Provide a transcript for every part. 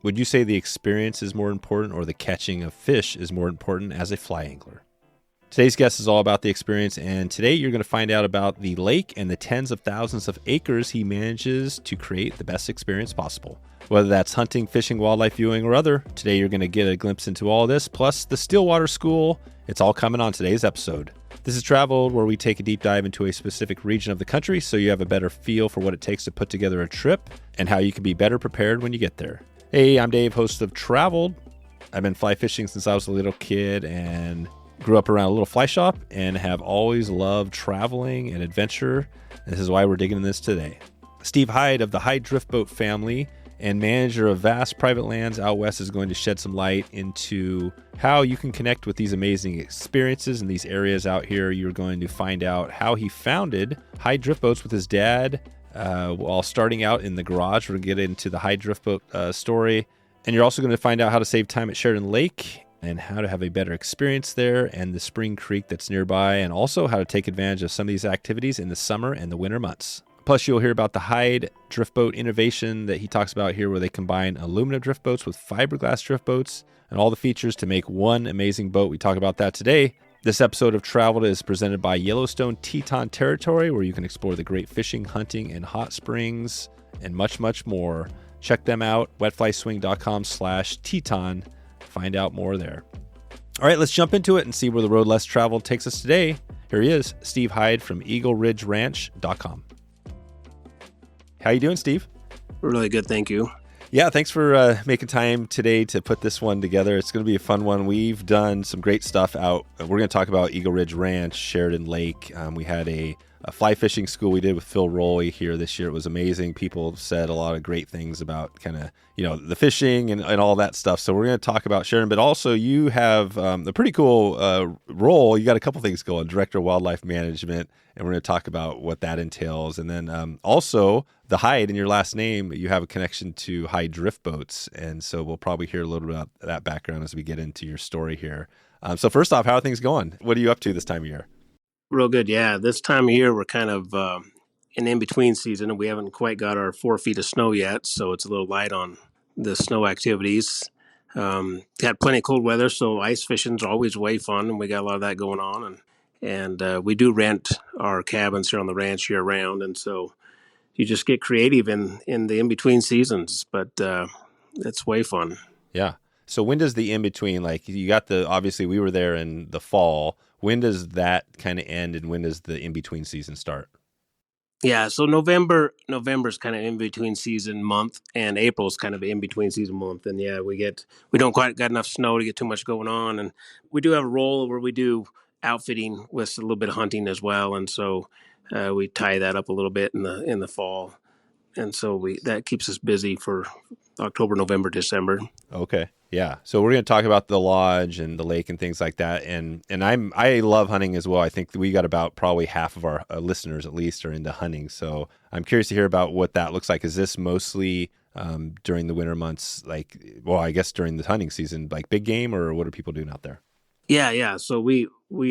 Would you say the experience is more important or the catching of fish is more important as a fly angler? Today's guest is all about the experience, and today you're going to find out about the lake and the tens of thousands of acres he manages to create the best experience possible. Whether that's hunting, fishing, wildlife viewing, or other, today you're going to get a glimpse into all this, plus the Stillwater School. It's all coming on today's episode. This is Traveled, where we take a deep dive into a specific region of the country so you have a better feel for what it takes to put together a trip and how you can be better prepared when you get there. Hey, I'm Dave, host of Traveled. I've been fly fishing since I was a little kid and grew up around a little fly shop and have always loved traveling and adventure. This is why we're digging into this today. Steve Hyde of the Hyde Drift Boat family and manager of vast private lands out west is going to shed some light into how you can connect with these amazing experiences in these areas out here. You're going to find out how he founded Hyde Drift Boats with his dad while starting out in the garage. We're going to get into the Hyde Drift Boat story. And you're also going to find out how to save time at Sheridan Lake and how to have a better experience there and the spring creek that's nearby, and also how to take advantage of some of these activities in the summer and the winter months. Plus, you'll hear about the Hyde Drift Boat innovation that he talks about here, where they combine aluminum drift boats with fiberglass drift boats and all the features to make one amazing boat. We talk about that today. This episode of Traveled is presented by Yellowstone Teton Territory, where you can explore the great fishing, hunting, and hot springs, and much, much more. Check them out, wetflyswing.com/Teton. Find out more there. All right, let's jump into it and see where the road less traveled takes us today. Here he is, Steve Hyde from EagleRidgeRanch.com. How you doing, Steve? Really good, thank you. Yeah, thanks for making time today to put this one together. It's going to be a fun one. We've done some great stuff out. We're going to talk about Eagle Ridge Ranch, Sheridan Lake. We had a fly fishing school we did with Phil Roy here this year. It was amazing. People said a lot of great things about kind of, the fishing and all that stuff. So we're going to talk about Sheridan, but also you have a pretty cool role. You got a couple things going, Director of Wildlife Management, and we're going to talk about what that entails. And then also the Hyde in your last name, you have a connection to Hyde Drift Boats. And so we'll probably hear a little bit about that background as we get into your story here. So first off, how are things going? What are you up to this time of year? Real good, yeah. This time of year, we're kind of in in-between season, and we haven't quite got our 4 feet of snow yet, so it's a little light on the snow activities. Got plenty of cold weather, so ice fishing's always way fun, and we got a lot of that going on. And we do rent our cabins here on the ranch year-round, and so you just get creative in the in-between seasons, but it's way fun. Yeah. So when does the in-between, like you got obviously we were there in the fall. When does that kind of end and when does the in-between season start? Yeah, so November's kind of in-between season month, and April's kind of an in-between season month. And yeah, we don't quite got enough snow to get too much going on. And we do have a role where we do outfitting with a little bit of hunting as well. And so we tie that up a little bit in the fall. And so that keeps us busy for October, November, December. Okay. Yeah. So we're going to talk about the lodge and the lake and things like that. And I love hunting as well. I think we got about probably half of our listeners at least are into hunting. So I'm curious to hear about what that looks like. Is this mostly during the winter months, I guess during the hunting season, like big game, or what are people doing out there? Yeah. So we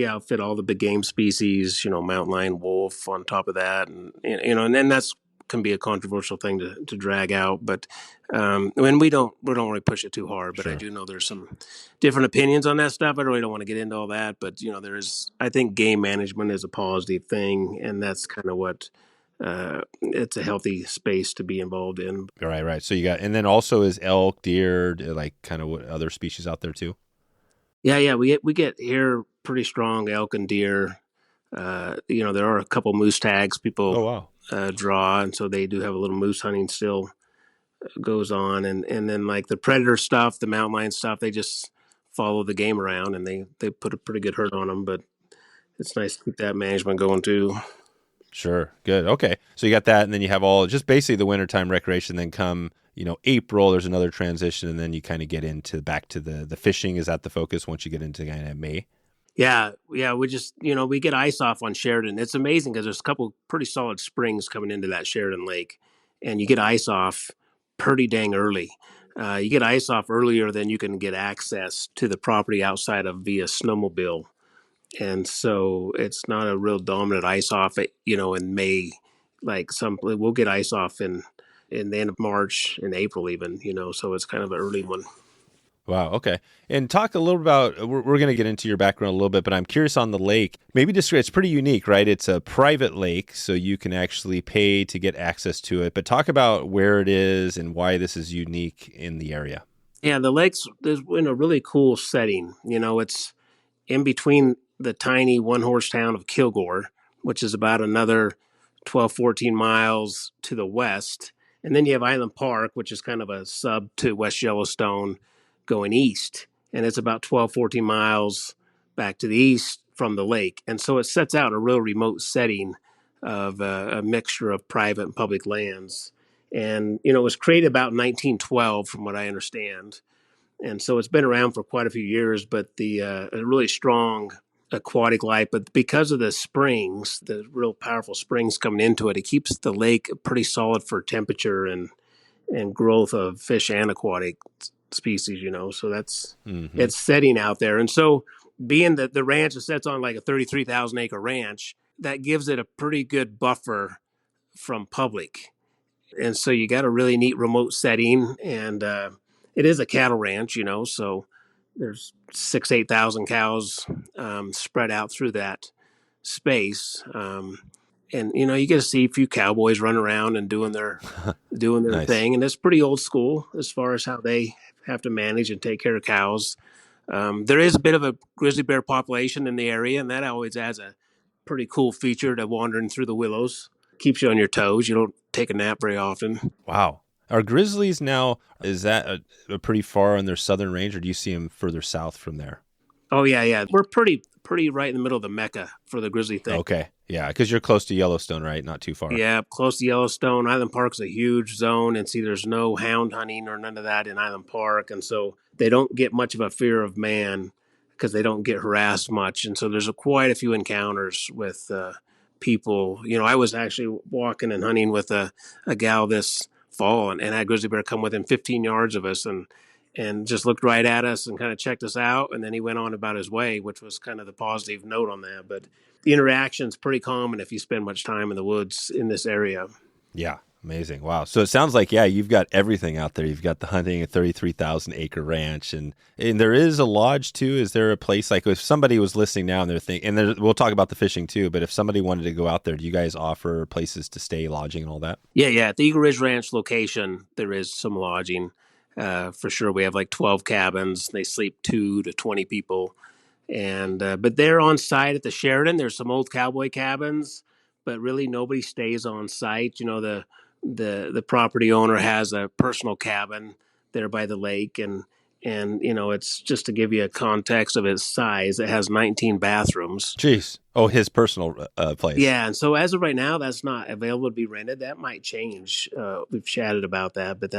outfit all the big game species, mountain lion, wolf on top of that. And, and then that's can be a controversial thing to drag out, but when we don't really push it too hard. But sure. I do know there's some different opinions on that stuff. I really don't want to get into all that, but I think game management is a positive thing, and that's kind of what it's a healthy space to be involved in. Right. So you got, and then also is elk, deer, like kind of what other species out there too? Yeah. We get here pretty strong elk and deer. There are a couple moose tags people. Oh, wow. Draw, and so they do have a little moose hunting still goes on, and then like the predator stuff, the mountain lion stuff, they just follow the game around and they put a pretty good hurt on them, but it's nice to keep that management going too. Sure. Good. Okay. So you got that, and then you have all just basically the wintertime recreation. Then come, April, there's another transition, and then you kind of get back to the fishing. Is that the focus once you get into kind of May? Yeah. We just, we get ice off on Sheridan. It's amazing because there's a couple pretty solid springs coming into that Sheridan Lake, and you get ice off pretty dang early. You get ice off earlier than you can get access to the property outside of via snowmobile. And so it's not a real dominant ice off, in May. Like we'll get ice off in in the end of March and April even, so it's kind of an early one. Wow. Okay. And talk a little about, we're going to get into your background a little bit, but I'm curious on the lake. Maybe describe, it's pretty unique, right? It's a private lake, so you can actually pay to get access to it. But talk about where it is and why this is unique in the area. Yeah, the lake's is in a really cool setting. It's in between the tiny one horse town of Kilgore, which is about another 12, 14 miles to the west. And then you have Island Park, which is kind of a sub to West Yellowstone going east. And it's about 12, 14 miles back to the east from the lake. And so it sets out a real remote setting of a mixture of private and public lands. And, it was created about 1912, from what I understand. And so it's been around for quite a few years, but the a really strong aquatic life. But because of the springs, the real powerful springs coming into it, it keeps the lake pretty solid for temperature and growth of fish and aquatic species. So that's it's setting out there. And so being that the ranch sets on like a 33,000 acre ranch, that gives it a pretty good buffer from public. And so you got a really neat remote setting, and it is a cattle ranch, so there's 8,000 cows spread out through that space. And you get to see a few cowboys run around and doing their Nice. thing, and it's pretty old school as far as how they have to manage and take care of cows. There is a bit of a grizzly bear population in the area, and that always adds a pretty cool feature to wandering through the willows. Keeps you on your toes. You don't take a nap very often. Wow. Are grizzlies now, is that a pretty far on their southern range, or do you see them further south from there? Oh yeah. We're pretty right in the middle of the Mecca for the grizzly thing. Okay. Yeah, because you're close to Yellowstone, right? Not too far. Yeah, close to Yellowstone. Island Park's a huge zone, and see, there's no hound hunting or none of that in Island Park, and so they don't get much of a fear of man because they don't get harassed much, and so there's quite a few encounters with people. I was actually walking and hunting with a gal this fall, and had a grizzly bear come within 15 yards of us, and just looked right at us and kind of checked us out, and then he went on about his way, which was kind of the positive note on that. But the interaction's pretty common if you spend much time in the woods in this area. Yeah, amazing. Wow. So it sounds like, yeah, you've got everything out there. You've got the hunting, a 33,000 acre ranch, and there is a lodge too. Is there a place, like if somebody was listening now and they're thinking, and we'll talk about the fishing too, but if somebody wanted to go out there, do you guys offer places to stay, lodging and all that? Yeah. At the Eagle Ridge Ranch location, there is some lodging. For sure. We have like 12 cabins. They sleep 2 to 20 people. And but they're on site at the Sheridan. There's some old cowboy cabins, but really nobody stays on site. The property owner has a personal cabin there by the lake, and it's just to give you a context of its size. It has 19 bathrooms. Jeez. Oh, his personal place. Yeah, and so as of right now, that's not available to be rented. That might change. We've chatted about that, but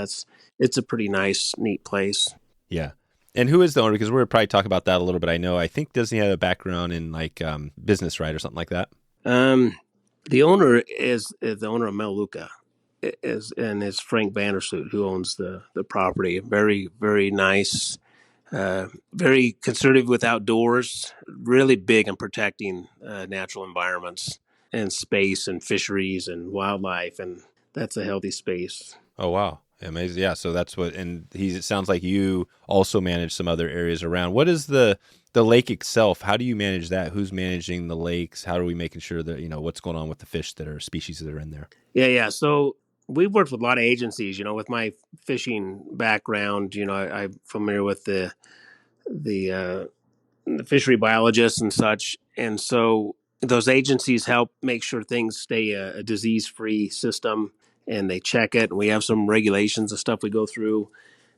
it's a pretty nice, neat place. Yeah. And who is the owner? Because we're going to probably talk about that a little bit. I think, doesn't he have a background in like business, right, or something like that? The owner is the owner of Melaleuca, and it's Frank VanderSloot who owns the property. Very, very nice, very conservative with outdoors, really big in protecting natural environments and space and fisheries and wildlife, and that's a healthy space. Oh, wow. Amazing. Yeah. So that's what, and it sounds like you also manage some other areas around. What is the lake itself? How do you manage that? Who's managing the lakes? How are we making sure that, what's going on with the fish that are species that are in there? Yeah. So we've worked with a lot of agencies, with my fishing background, I'm familiar with the fishery biologists and such. And so those agencies help make sure things stay a disease-free system, and they check it. And we have some regulations and stuff we go through.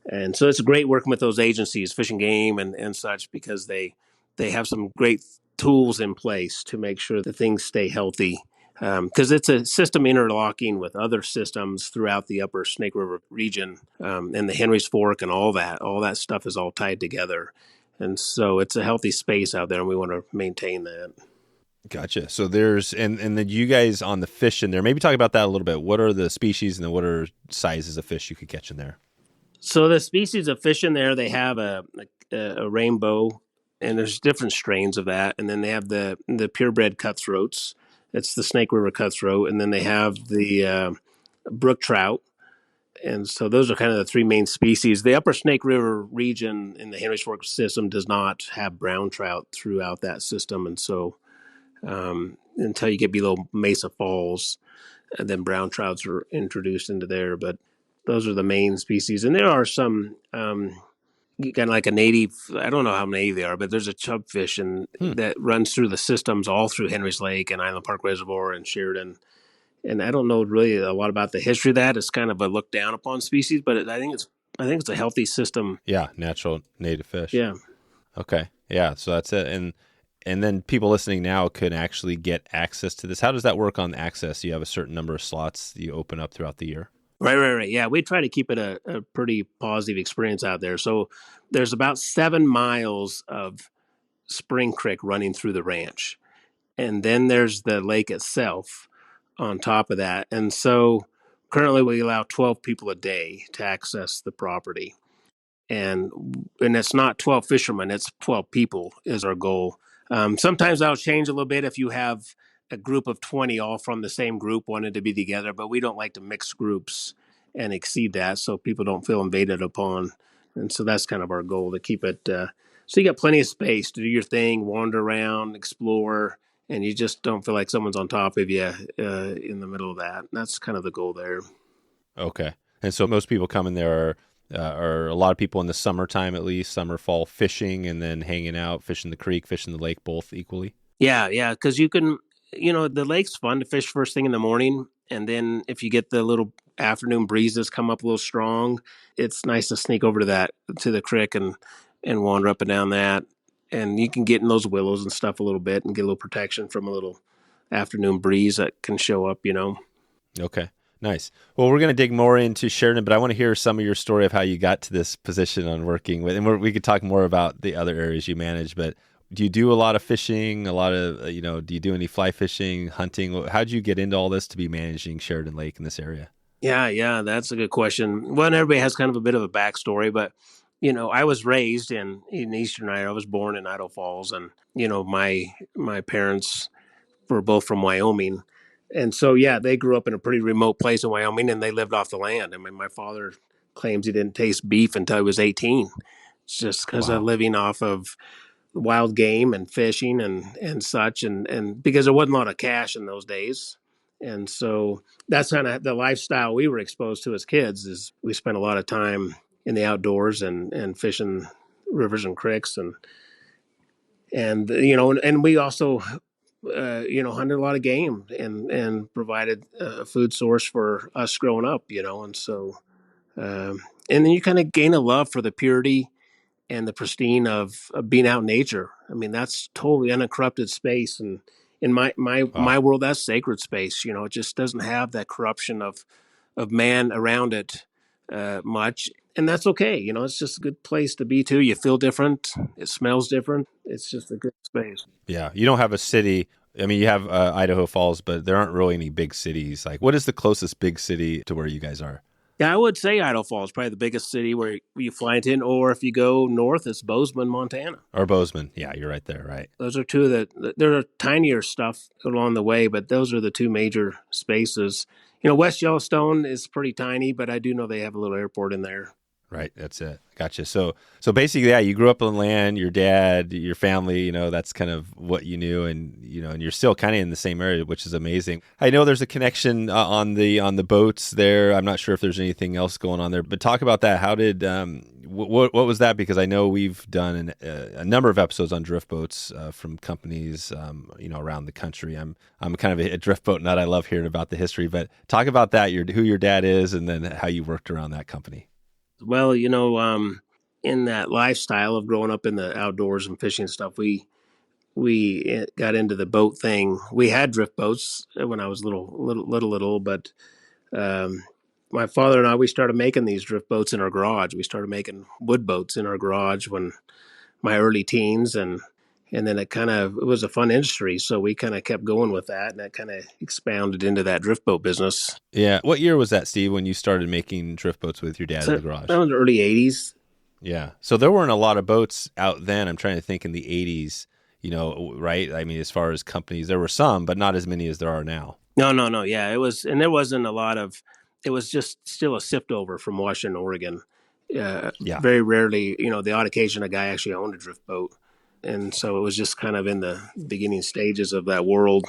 And so it's great working with those agencies, Fish and Game and such, because they have some great tools in place to make sure that things stay healthy. Because it's a system interlocking with other systems throughout the upper Snake River region, and the Henry's Fork and all that stuff is all tied together. And so it's a healthy space out there, and we want to maintain that. Gotcha. So there's, and then you guys on the fish in there, maybe talk about that a little bit. What are the species and then what are sizes of fish you could catch in there? So the species of fish in there, they have a rainbow, and there's different strains of that. And then they have the purebred cutthroats. It's the Snake River cutthroat. And then they have the brook trout. And so those are kind of the three main species. The Upper Snake River region in the Henry's Fork system does not have brown trout throughout that system. And so until you get below Mesa Falls, and then brown trouts are introduced into there. But those are the main species. And there are some kind of like a native, I don't know how native they are, but there's a chubfish that runs through the systems all through Henry's Lake and Island Park Reservoir and Sheridan. And I don't know really a lot about the history of that. It's kind of a looked down upon species, but I think it's a healthy system. Yeah, natural native fish. Yeah. Okay. Yeah, so that's it. And then people listening now could actually get access to this. How does that work on access? You have a certain number of slots that you open up throughout the year? Right. Yeah, we try to keep it a pretty positive experience out there. So there's about 7 miles of Spring Creek running through the ranch. And then there's the lake itself on top of that. And so currently we allow 12 people a day to access the property. And it's not 12 fishermen, it's 12 people is our goal. Sometimes that'll change a little bit if you have a group of 20 all from the same group wanted to be together, but we don't like to mix groups and exceed that so people don't feel invaded upon. And so that's kind of our goal, to keep it so you got plenty of space to do your thing, wander around, explore, and you just don't feel like someone's on top of you in the middle of that. And that's kind of the goal there. Okay. And so most people come in there are a lot of people in the summertime, at least summer, fall, fishing and then hanging out, fishing the creek, fishing the lake, both equally. Yeah, because you can, the lake's fun to fish first thing in the morning, and then if you get the little afternoon breezes come up a little strong, it's nice to sneak over to the creek and wander up and down that, and you can get in those willows and stuff a little bit and get a little protection from a little afternoon breeze that can show up. Okay. Nice. Well, we're going to dig more into Sheridan, but I want to hear some of your story of how you got to this position on working with, and we could talk more about the other areas you manage, but do you do a lot of fishing, do you do any fly fishing, hunting? How did you get into all this to be managing Sheridan Lake in this area? Yeah, that's a good question. Well, and everybody has kind of a bit of a backstory, but, I was raised in Eastern Idaho. I was born in Idaho Falls, and, my parents were both from Wyoming. And so, yeah, they grew up in a pretty remote place in Wyoming, and they lived off the land. I mean, my father claims he didn't taste beef until he was 18. It's just because of living off of wild game and fishing and such, and because there wasn't a lot of cash in those days. And so that's kind of the lifestyle we were exposed to as kids. Is we spent a lot of time in the outdoors and fishing rivers and creeks, and we also hunted a lot of game and provided a food source for us growing up, and so and then you kind of gain a love for the purity and the pristine of being out in nature. I mean, that's totally uncorrupted space, and in my world, that's sacred space. It just doesn't have that corruption of man around it much, and that's okay. It's just a good place to be too. You feel different. It smells different. It's just a good space. Yeah, you don't have a city. I mean, you have Idaho Falls, but there aren't really any big cities. Like, what is the closest big city to where you guys are? Yeah, I would say Idaho Falls, probably the biggest city where you fly into, or if you go north, it's Bozeman, Montana. Or Bozeman. Yeah, you're right there, right? Those are two of there are tinier stuff along the way, but those are the two major spaces. West Yellowstone is pretty tiny, but I do know they have a little airport in there. Right, that's it. Gotcha. So basically, yeah, you grew up on land, your dad, your family, that's kind of what you knew, and and you're still kind of in the same area, which is amazing. I know there's a connection on the boats there. I'm not sure if there's anything else going on there, but talk about that. How did what was that? Because I know we've done a number of episodes on drift boats from companies around the country. I'm kind of a drift boat nut. I love hearing about the history, but talk about that. Who your dad is, and then how you worked around that company. Well, in that lifestyle of growing up in the outdoors and fishing and stuff, we got into the boat thing. We had drift boats when I was little, but my father and I, we started making these drift boats in our garage. We started making wood boats in our garage when my early teens, and then it was a fun industry. So we kind of kept going with that, and that kind of expounded into that drift boat business. Yeah. What year was that, Steve, when you started making drift boats with your dad in the garage? That was the early 80s. Yeah. So there weren't a lot of boats out then. I'm trying to think in the 80s, right? I mean, as far as companies, there were some, but not as many as there are now. No. Yeah, it was, and there wasn't a lot of it was just still a sift over from Washington, Oregon. Yeah. Very rarely, the odd occasion a guy actually owned a drift boat. And so it was just kind of in the beginning stages of that world.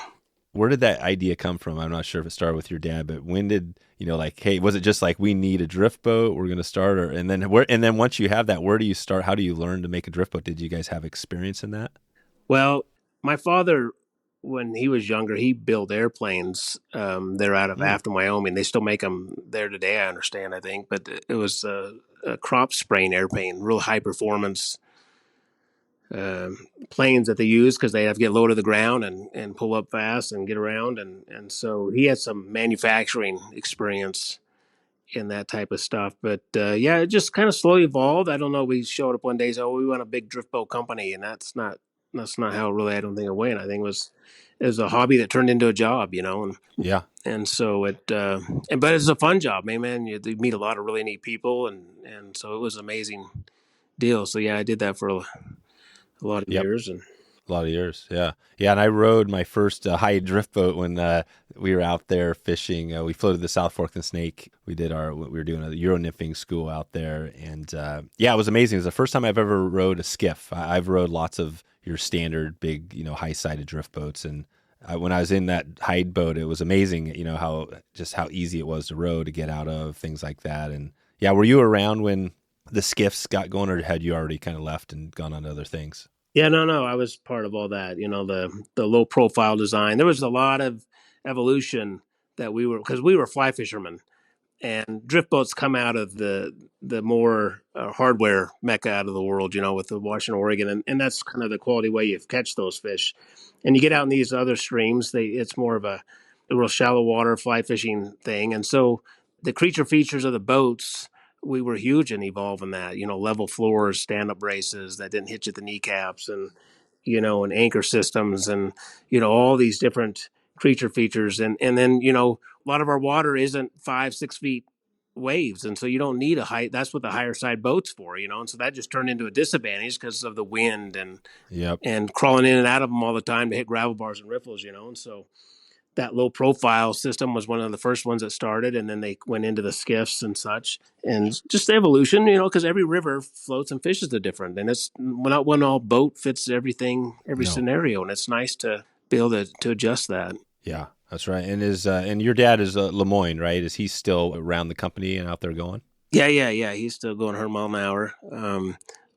Where did that idea come from? I'm not sure if it started with your dad, but when did, like, hey, was it just like we need a drift boat, we're going to start, or and then once you have that, where do you start? How do you learn to make a drift boat? Did you guys have experience in that? Well, my father, when he was younger, he built airplanes. They're out of Mm. Afton, Wyoming. They still make them there today, I understand, I think. But it was a crop spraying airplane, real high performance planes that they use because they have to get low to the ground and pull up fast and get around. And so he had some manufacturing experience in that type of stuff. But yeah, it just kind of slowly evolved. I don't know. We showed up one day, so we want a big drift boat company, and that's not how really I don't think it went. I think it was a hobby that turned into a job, Yeah. and so but it's a fun job, man. You meet a lot of really neat people, and so it was an amazing deal. So yeah, I did that for a lot of Yep. years, and A lot of years, yeah, yeah. And I rode my first Hyde Drift Boat when we were out there fishing. We floated the South Fork and Snake. We were doing a Euro nymphing school out there, and yeah, it was amazing. It was the first time I've ever rode a skiff. I've rode lots of your standard big, high sided drift boats, and when I was in that Hyde boat, it was amazing. How easy it was to row, to get out of, things like that. And yeah, were you around when the skiffs got going, or had you already kind of left and gone on to other things? yeah, no, I was part of all that. The low profile design. There was a lot of evolution that because we were fly fishermen, and drift boats come out of the more hardware mecca out of the world, with the Washington, Oregon, and that's kind of the quality way you catch those fish. And you get out in these other streams, it's more of a real shallow water fly fishing thing. And so the creature features of the boats, we were huge in evolving that. Level floors, stand up braces that didn't hit you at the kneecaps, and anchor systems, and all these different creature features, and then a lot of our water isn't 5-6 feet waves, and so you don't need a height. That's what the higher side boats for, and so that just turned into a disadvantage because of the wind and Yep. and crawling in and out of them all the time to hit gravel bars and riffles, and so that low profile system was one of the first ones that started, and then they went into the skiffs and such, and just the evolution, because every river floats and fishes are different, and it's not one all boat fits everything, every No. scenario, and it's nice to be able to adjust that. Yeah, that's right. And your dad is Lemoyne, right? Is he still around the company and out there going? Yeah. He's still going 100 mile an hour.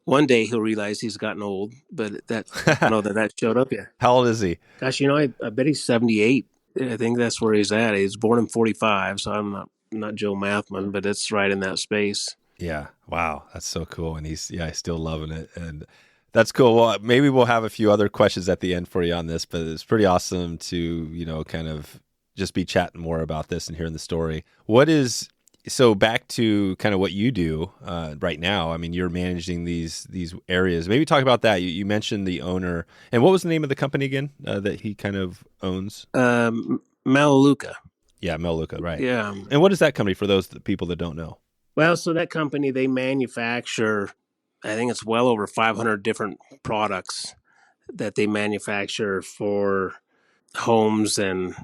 One day he'll realize he's gotten old, but I don't know that showed up yet. How old is he? Gosh, I bet he's 78. I think that's where he's at. He's born in 45, so I'm not Joe Mathman, but it's right in that space. Yeah. Wow, that's so cool. And he's still loving it, and that's cool. Well, maybe we'll have a few other questions at the end for you on this, but it's pretty awesome to kind of just be chatting more about this and hearing the story. So back to kind of what you do right now. I mean, you're managing these areas. Maybe talk about that. You mentioned the owner, and what was the name of the company again that he kind of owns? Melaleuca. Yeah, Melaleuca, right? Yeah. And what is that company for those people that don't know? Well, so that company, they manufacture, I think it's well over 500 different products that they manufacture for homes and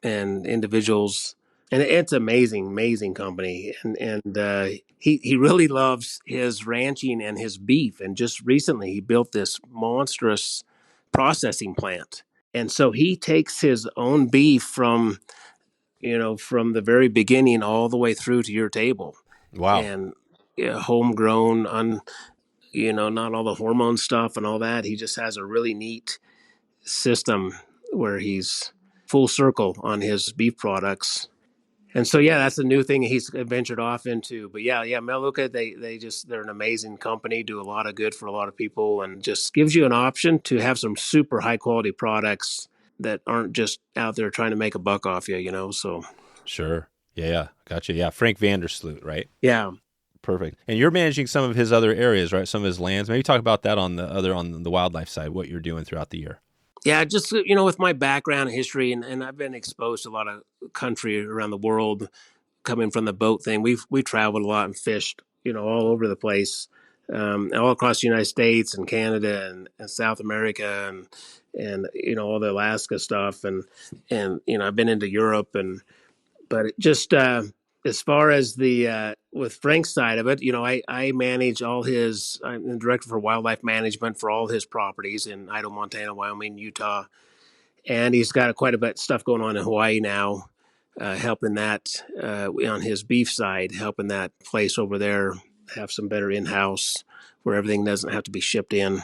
individuals, and it's amazing company, and he really loves his ranching and his beef, and just recently he built this monstrous processing plant, and so he takes his own beef from the very beginning all the way through to your table, Wow. and homegrown, not all the hormone stuff and all that. He just has a really neat system where he's full circle on his beef products. And so, yeah, that's a new thing he's ventured off into. But yeah, Melaleuca, they're an amazing company, do a lot of good for a lot of people, and just gives you an option to have some super high quality products that aren't just out there trying to make a buck off you. So Sure. Yeah. Gotcha. Yeah. Frank VanderSloot, right? yeah, Perfect. And you're managing some of his other areas, right? Some of his lands. Maybe talk about that on the wildlife side, what you're doing throughout the year. yeah, just with my background and history, and I've been exposed to a lot of country around the world, coming from the boat thing. We traveled a lot and fished, all over the place, all across the United States and Canada and South America, and all the Alaska stuff, and I've been into Europe, but it just as far as the with Frank's side of it, I manage all his. I'm the director for wildlife management for all his properties in Idaho, Montana, Wyoming, Utah, and he's got quite a bit of stuff going on in Hawaii now, helping that on his beef side, helping that place over there have some better in-house where everything doesn't have to be shipped in.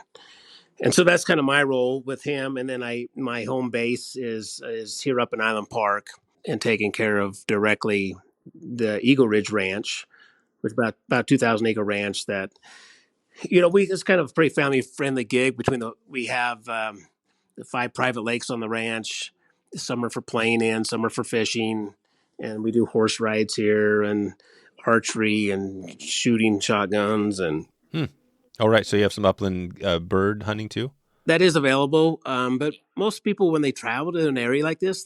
And so that's kind of my role with him. And then my home base is here up in Island Park and taking care of directly the Eagle Ridge Ranch, which is about 2,000 acre ranch that we it's kind of a pretty family friendly gig. We have the 5 private lakes on the ranch. Some are for playing in, some are for fishing, and we do horse rides here and archery and shooting shotguns and. Hmm. All right. So you have some upland bird hunting too? That is available, but most people when they travel to an area like this,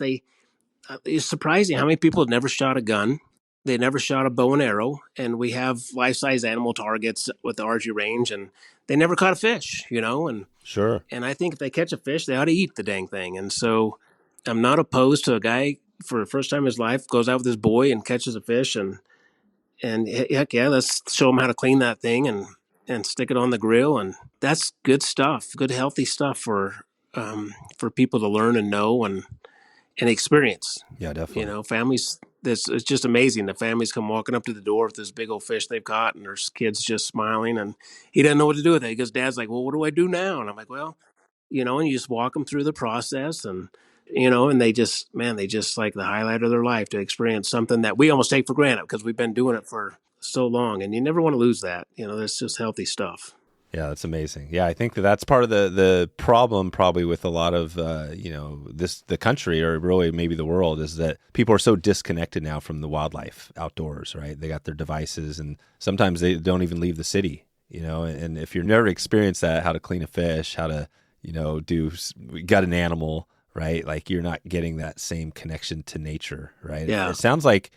it's surprising how many people have never shot a gun. They never shot a bow and arrow, and we have life-size animal targets with the archery range, and they never caught a fish, and Sure. and I think if they catch a fish, they ought to eat the dang thing. And so I'm not opposed to a guy for the first time in his life goes out with his boy and catches a fish, and heck yeah, let's show him how to clean that thing and stick it on the grill, and that's good stuff, good healthy stuff for people to learn and know and experience. Yeah, definitely. Families. It's just amazing. The families come walking up to the door with this big old fish they've caught, and there's kids just smiling, and he doesn't know what to do with it because Dad's like, "Well, what do I do now?" And I'm like, "Well, and you just walk them through the process, and and they just like the highlight of their life to experience something that we almost take for granted because we've been doing it for so long, and you never want to lose that. That's just healthy stuff." Yeah, that's amazing. Yeah, I think that's part of the problem probably with a lot of the country or really maybe the world is that people are so disconnected now from the wildlife outdoors, right? They got their devices and sometimes they don't even leave the city, and if you've never experienced that, how to clean a fish, how to, got an animal, right? Like you're not getting that same connection to nature, right? Yeah. It sounds like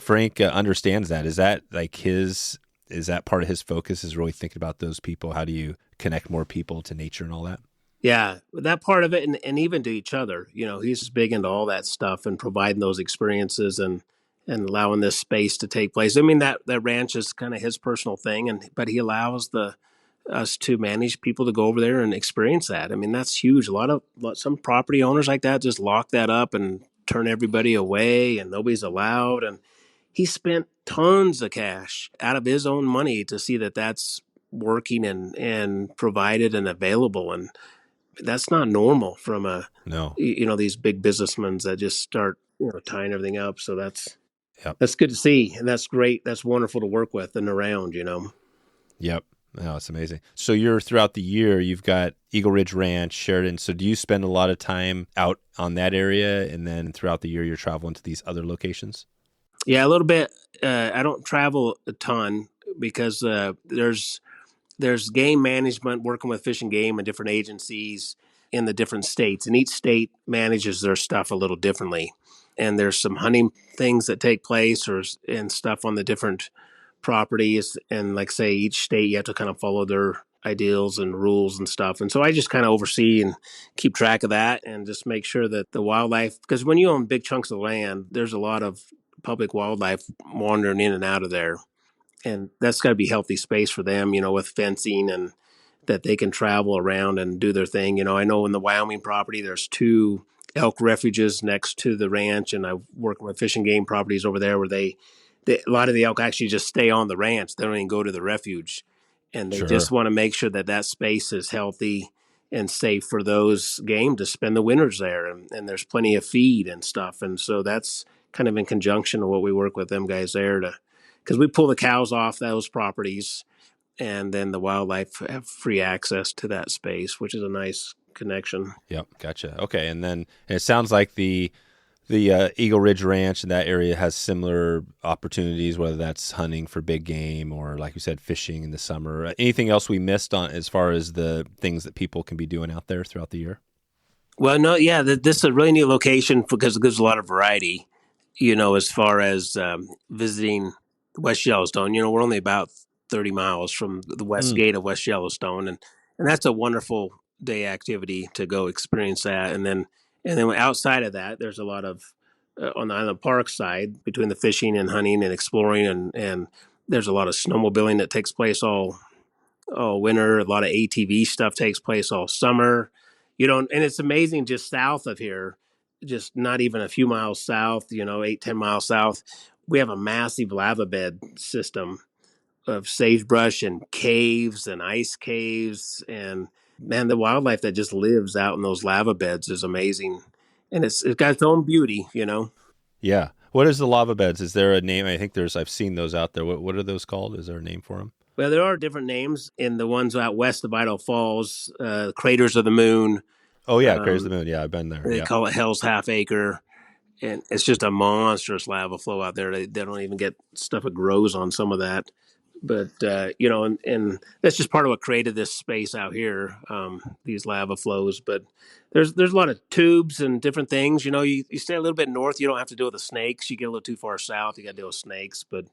Frank understands that. Is that part of his focus is really thinking about those people? How do you connect more people to nature and all that? Yeah, that part of it, and even to each other. He's big into all that stuff and providing those experiences and allowing this space to take place. I mean, that ranch is kind of his personal thing, but he allows us to manage people to go over there and experience that. I mean, that's huge. Some property owners like that just lock that up and turn everybody away, and nobody's allowed. And he spent tons of cash out of his own money to see that that's working and provided and available. And that's not normal from No. these big businessmen that just start tying everything up. So Yep. that's good to see, and that's great. That's wonderful to work with and around. Yep. No, it's amazing. So you're throughout the year, you've got Eagle Ridge Ranch, Sheridan. So do you spend a lot of time out on that area, and then throughout the year you're traveling to these other locations? Yeah, a little bit. I don't travel a ton because there's game management working with Fish and Game and different agencies in the different states, and each state manages their stuff a little differently. And there's some hunting things that take place and stuff on the different properties. And like say, each state you have to kind of follow their ideals and rules and stuff. And so I just kind of oversee and keep track of that and just make sure that the wildlife, because when you own big chunks of land, there's a lot of public wildlife wandering in and out of there, and that's got to be healthy space for them, with fencing and that they can travel around and do their thing. I know in the Wyoming property, there's 2 elk refuges next to the ranch, and I work with Fish and Game properties over there where a lot of the elk actually just stay on the ranch. They don't even go to the refuge, and they just Sure. want to make sure that space is healthy and safe for those game to spend the winters there, and there's plenty of feed and stuff. And so that's kind of in conjunction with what we work with them guys there because we pull the cows off those properties, and then the wildlife have free access to that space, which is a nice connection. Yep. Gotcha. Okay. And then it sounds like the Eagle Ridge Ranch in that area has similar opportunities, whether that's hunting for big game or, like you said, fishing in the summer. Anything else we missed on as far as the things that people can be doing out there throughout the year? Well, no, yeah, this is a really neat location because it gives a lot of variety, as far as visiting West Yellowstone. We're only about 30 miles from the west gate of West Yellowstone, and that's a wonderful day activity to go experience that. And then outside of that, there's a lot of on the Island Park side between the fishing and hunting and exploring, and there's a lot of snowmobiling that takes place all winter. A lot of ATV stuff takes place all summer. And it's amazing just south of here, just not even a few miles south, 8-10 miles south, we have a massive lava bed system of sagebrush and caves and ice caves. And man, the wildlife that just lives out in those lava beds is amazing. And it's got its own beauty. Yeah. What is the lava beds? Is there a name? I think I've seen those out there. What are those called? Is there a name for them? Well, there are different names in the ones out west of Idaho Falls, Craters of the Moon. Oh, yeah. Craters of the Moon. Yeah, I've been there. They call it Hell's Half Acre. And it's just a monstrous lava flow out there. They don't even get stuff that grows on some of that. But, and that's just part of what created this space out here, these lava flows. But there's a lot of tubes and different things. You stay a little bit north, you don't have to deal with the snakes. You get a little too far south, you got to deal with snakes. But,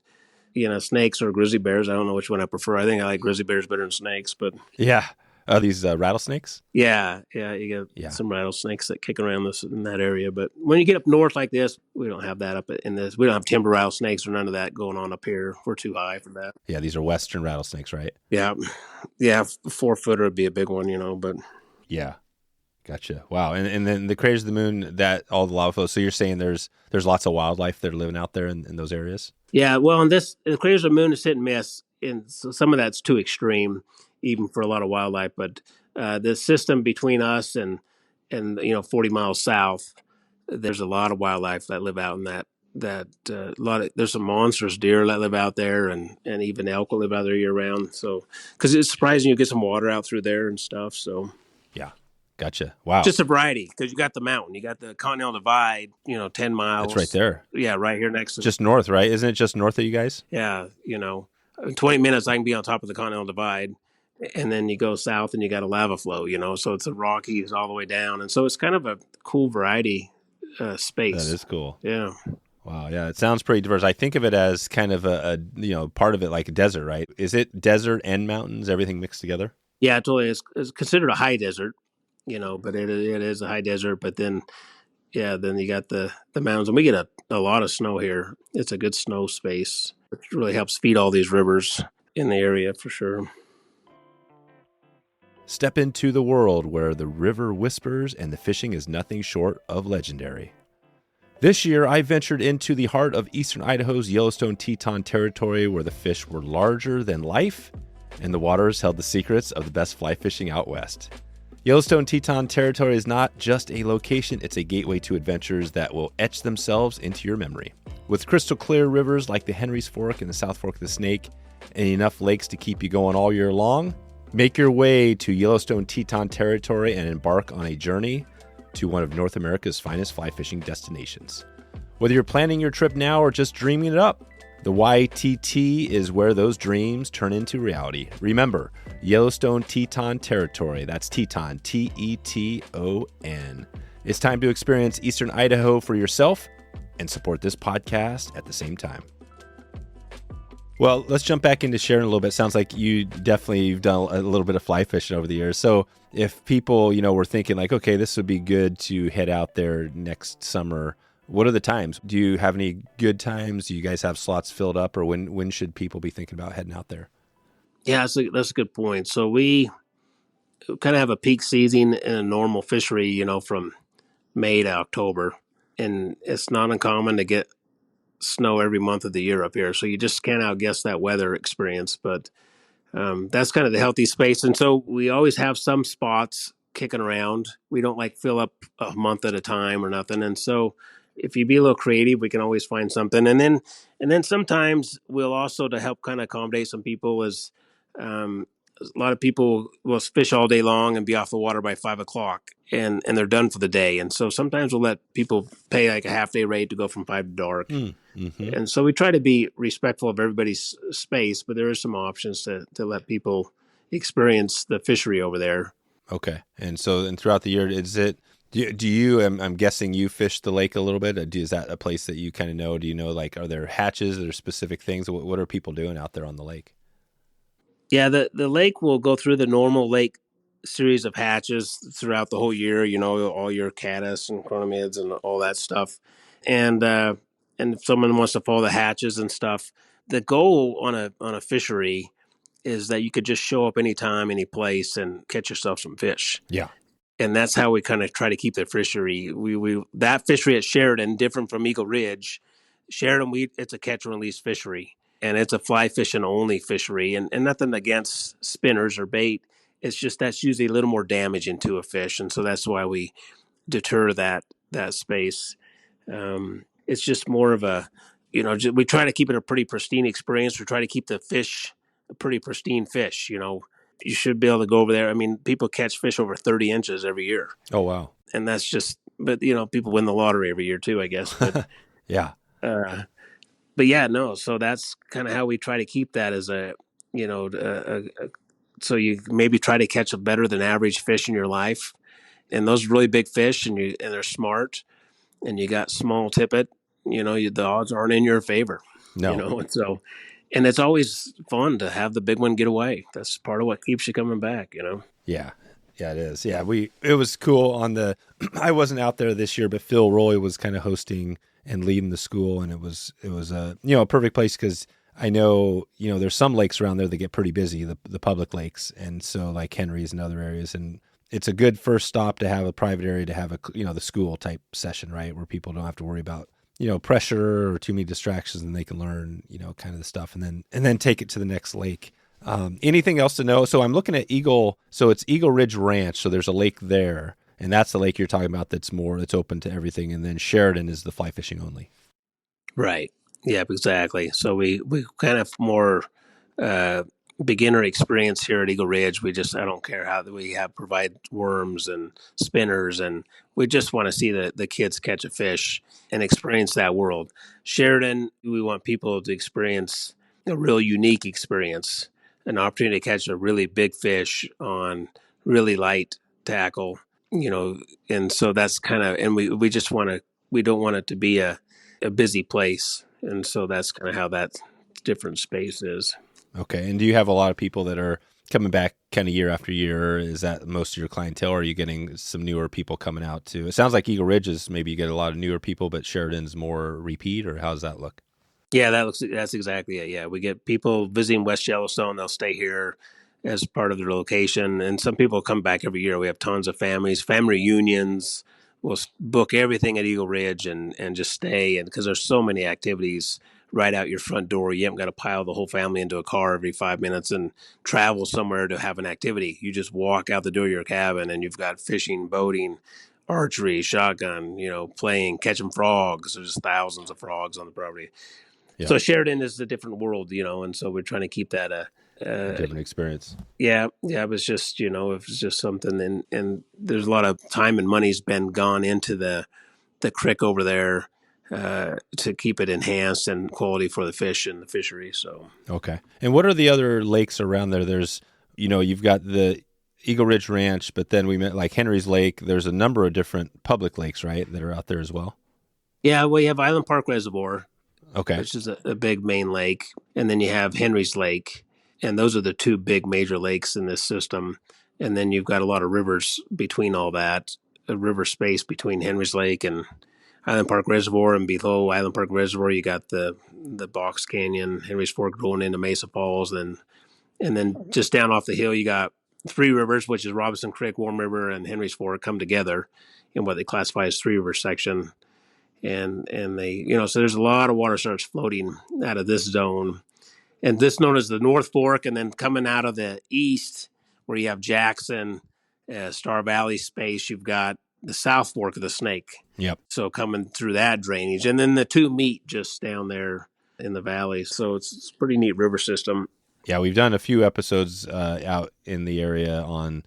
snakes or grizzly bears, I don't know which one I prefer. I think I like grizzly bears better than snakes. But yeah. Are these rattlesnakes? Yeah, you get some rattlesnakes that kick around in that area. But when you get up north like this, we don't have that up in this. We don't have timber rattlesnakes or none of that going on up here. We're too high for that. Yeah, these are western rattlesnakes, right? Yeah, 4-footer would be a big one, But yeah, gotcha. Wow, and then the Craters of the Moon, that all the lava flows. So you're saying there's lots of wildlife that are living out there in those areas? Yeah, well, the Craters of the Moon is hit and miss, and so some of that's too extreme, even for a lot of wildlife. But the system between us and 40 miles south, there's a lot of wildlife that live out in that there's some monstrous deer that live out there, and even elk will live out there year round. So because it's surprising you get some water out through there and stuff. So yeah. Gotcha. Wow. Just a variety, because you got the mountain, you got the Continental Divide, 10 miles. That's right there. Yeah, right here next to just north, right? Isn't it just north of you guys? Yeah, in 20 minutes I can be on top of the Continental Divide, and then you go south and you got a lava flow, so it's the Rockies all the way down, and so it's kind of a cool variety space. That is cool. Yeah. Wow. Yeah, it sounds pretty diverse. I think of it as kind of a part of it like a desert, right? Is it desert and mountains, everything mixed together? Yeah, totally. It's considered a high desert. But it is a high desert. But then you got the mountains, and we get a lot of snow here. It's a good snow space, which really helps feed all these rivers in the area for sure. Step into the world where the river whispers and the fishing is nothing short of legendary. This year, I ventured into the heart of eastern Idaho's Yellowstone Teton territory, where the fish were larger than life and the waters held the secrets of the best fly fishing out west. Yellowstone Teton territory is not just a location, it's a gateway to adventures that will etch themselves into your memory. With crystal clear rivers like the Henry's Fork and the South Fork of the Snake, and enough lakes to keep you going all year long, make your way to Yellowstone Teton territory and embark on a journey to one of North America's finest fly fishing destinations. Whether you're planning your trip now or just dreaming it up, the YTT is where those dreams turn into reality. Remember, Yellowstone Teton territory. That's Teton, Teton. It's time to experience Eastern Idaho for yourself and support this podcast at the same time. Well, let's jump back into Sheridan a little bit. Sounds like you've done a little bit of fly fishing over the years. So if people, were thinking like, okay, this would be good to head out there next summer, what are the times? Do you have any good times? Do you guys have slots filled up, or when should people be thinking about heading out there? Yeah, that's a good point. So we kind of have a peak season in a normal fishery, from May to October. And it's not uncommon to get snow every month of the year up here. So you just can't outguess that weather experience. But that's kind of the healthy space. And so we always have some spots kicking around. We don't fill up a month at a time or nothing. And so if you be a little creative, we can always find something. And then sometimes we'll also, to help kind of accommodate some people, is a lot of people will fish all day long and be off the water by 5:00 and they're done for the day. And so sometimes we'll let people pay like a half day rate to go from 5 to dark. Mm-hmm. And so we try to be respectful of everybody's space, but there are some options to let people experience the fishery over there. Okay. And throughout the year, do you, I'm guessing you fish the lake a little bit. Is that a place that you kind of know? Do you know, are there hatches? Are there specific things? What are people doing out there on the lake? Yeah, the lake will go through the normal lake series of hatches throughout the whole year, all your caddis and chronomids and all that stuff. And if someone wants to follow the hatches and stuff, the goal on a fishery is that you could just show up anytime, any place, and catch yourself some fish. Yeah. And that's how we kind of try to keep the fishery. We that fishery at Sheridan, different from Eagle Ridge. Sheridan, it's a catch and release fishery, and it's a fly fishing only fishery, and nothing against spinners or bait. It's just that's usually a little more damage into a fish, and so that's why we deter that space. It's just more of a, we try to keep it a pretty pristine experience. We try to keep the fish a pretty pristine fish. You should be able to go over there. I mean, people catch fish over 30 inches every year. Oh, wow. And that's just, but people win the lottery every year too, I guess. But, yeah. But yeah, no. So that's kind of how we try to keep that as so you maybe try to catch a better than average fish in your life. And those really big fish and they're smart and you got small tippet, the odds aren't in your favor. No. And so, and it's always fun to have the big one get away. That's part of what keeps you coming back, Yeah. Yeah, it is. Yeah. It was cool I wasn't out there this year, but Phil Roy was kind of hosting and leading the school. And it was a perfect place because I know, there's some lakes around there that get pretty busy, the public lakes. And so like Henry's and other areas. And it's a good first stop to have a private area to have the school type session, right? Where people don't have to worry about, pressure or too many distractions and they can learn, kind of the stuff and then take it to the next lake. Anything else to know? So I'm looking at it's Eagle Ridge Ranch. So there's a lake there and that's the lake you're talking about. That's open to everything. And then Sheridan is the fly fishing only. Right. Yeah, exactly. So we kind of more, beginner experience here at Eagle Ridge. I don't care how we provide worms and spinners, and we just want to see the kids catch a fish and experience that world. Sheridan, we want people to experience a real unique experience, an opportunity to catch a really big fish on really light tackle, and so that's kind of, and we just we don't want it to be a busy place. And so that's kind of how that different space is. Okay. And do you have a lot of people that are coming back kind of year after year? Is that most of your clientele, or are you getting some newer people coming out too? It sounds like Eagle Ridge is maybe you get a lot of newer people, but Sheridan's more repeat, or how does that look? Yeah, that's exactly it. Yeah, we get people visiting West Yellowstone. They'll stay here as part of their location, and some people come back every year. We have tons of family reunions. We'll book everything at Eagle Ridge and just stay, and because there's so many activities right out your front door, you haven't got to pile the whole family into a car every 5 minutes and travel somewhere to have an activity. You just walk out the door of your cabin, and you've got fishing, boating, archery, shotgun, playing, catching frogs. There's thousands of frogs on the property. Yeah. So Sheridan is a different world, and so we're trying to keep that a different experience. Yeah. It was just, it was just something, and there's a lot of time and money's been gone into the creek over there to keep it enhanced and quality for the fish and the fishery. So okay. And what are the other lakes around there? There's, you've got the Eagle Ridge Ranch, but then we met like Henry's Lake. There's a number of different public lakes, right, that are out there as well. Yeah, we have Island Park Reservoir. Okay. Which is a big main lake. And then you have Henry's Lake. And those are the two big major lakes in this system. And then you've got a lot of rivers between all that, a river space between Henry's Lake and Island Park Reservoir. And below Island Park Reservoir, you got the Box Canyon, Henry's Fork going into Mesa Falls. And then just down off the hill, you got three rivers, which is Robinson Creek, Warm River, and Henry's Fork come together in what they classify as three river section. And they, so there's a lot of water starts floating out of this zone, and this known as the North Fork. And then coming out of the east, where you have Jackson, Star Valley space, you've got the South Fork of the Snake. Yep. So coming through that drainage, and then the two meet just down there in the valley. So it's a pretty neat river system. Yeah, we've done a few episodes out in the area on,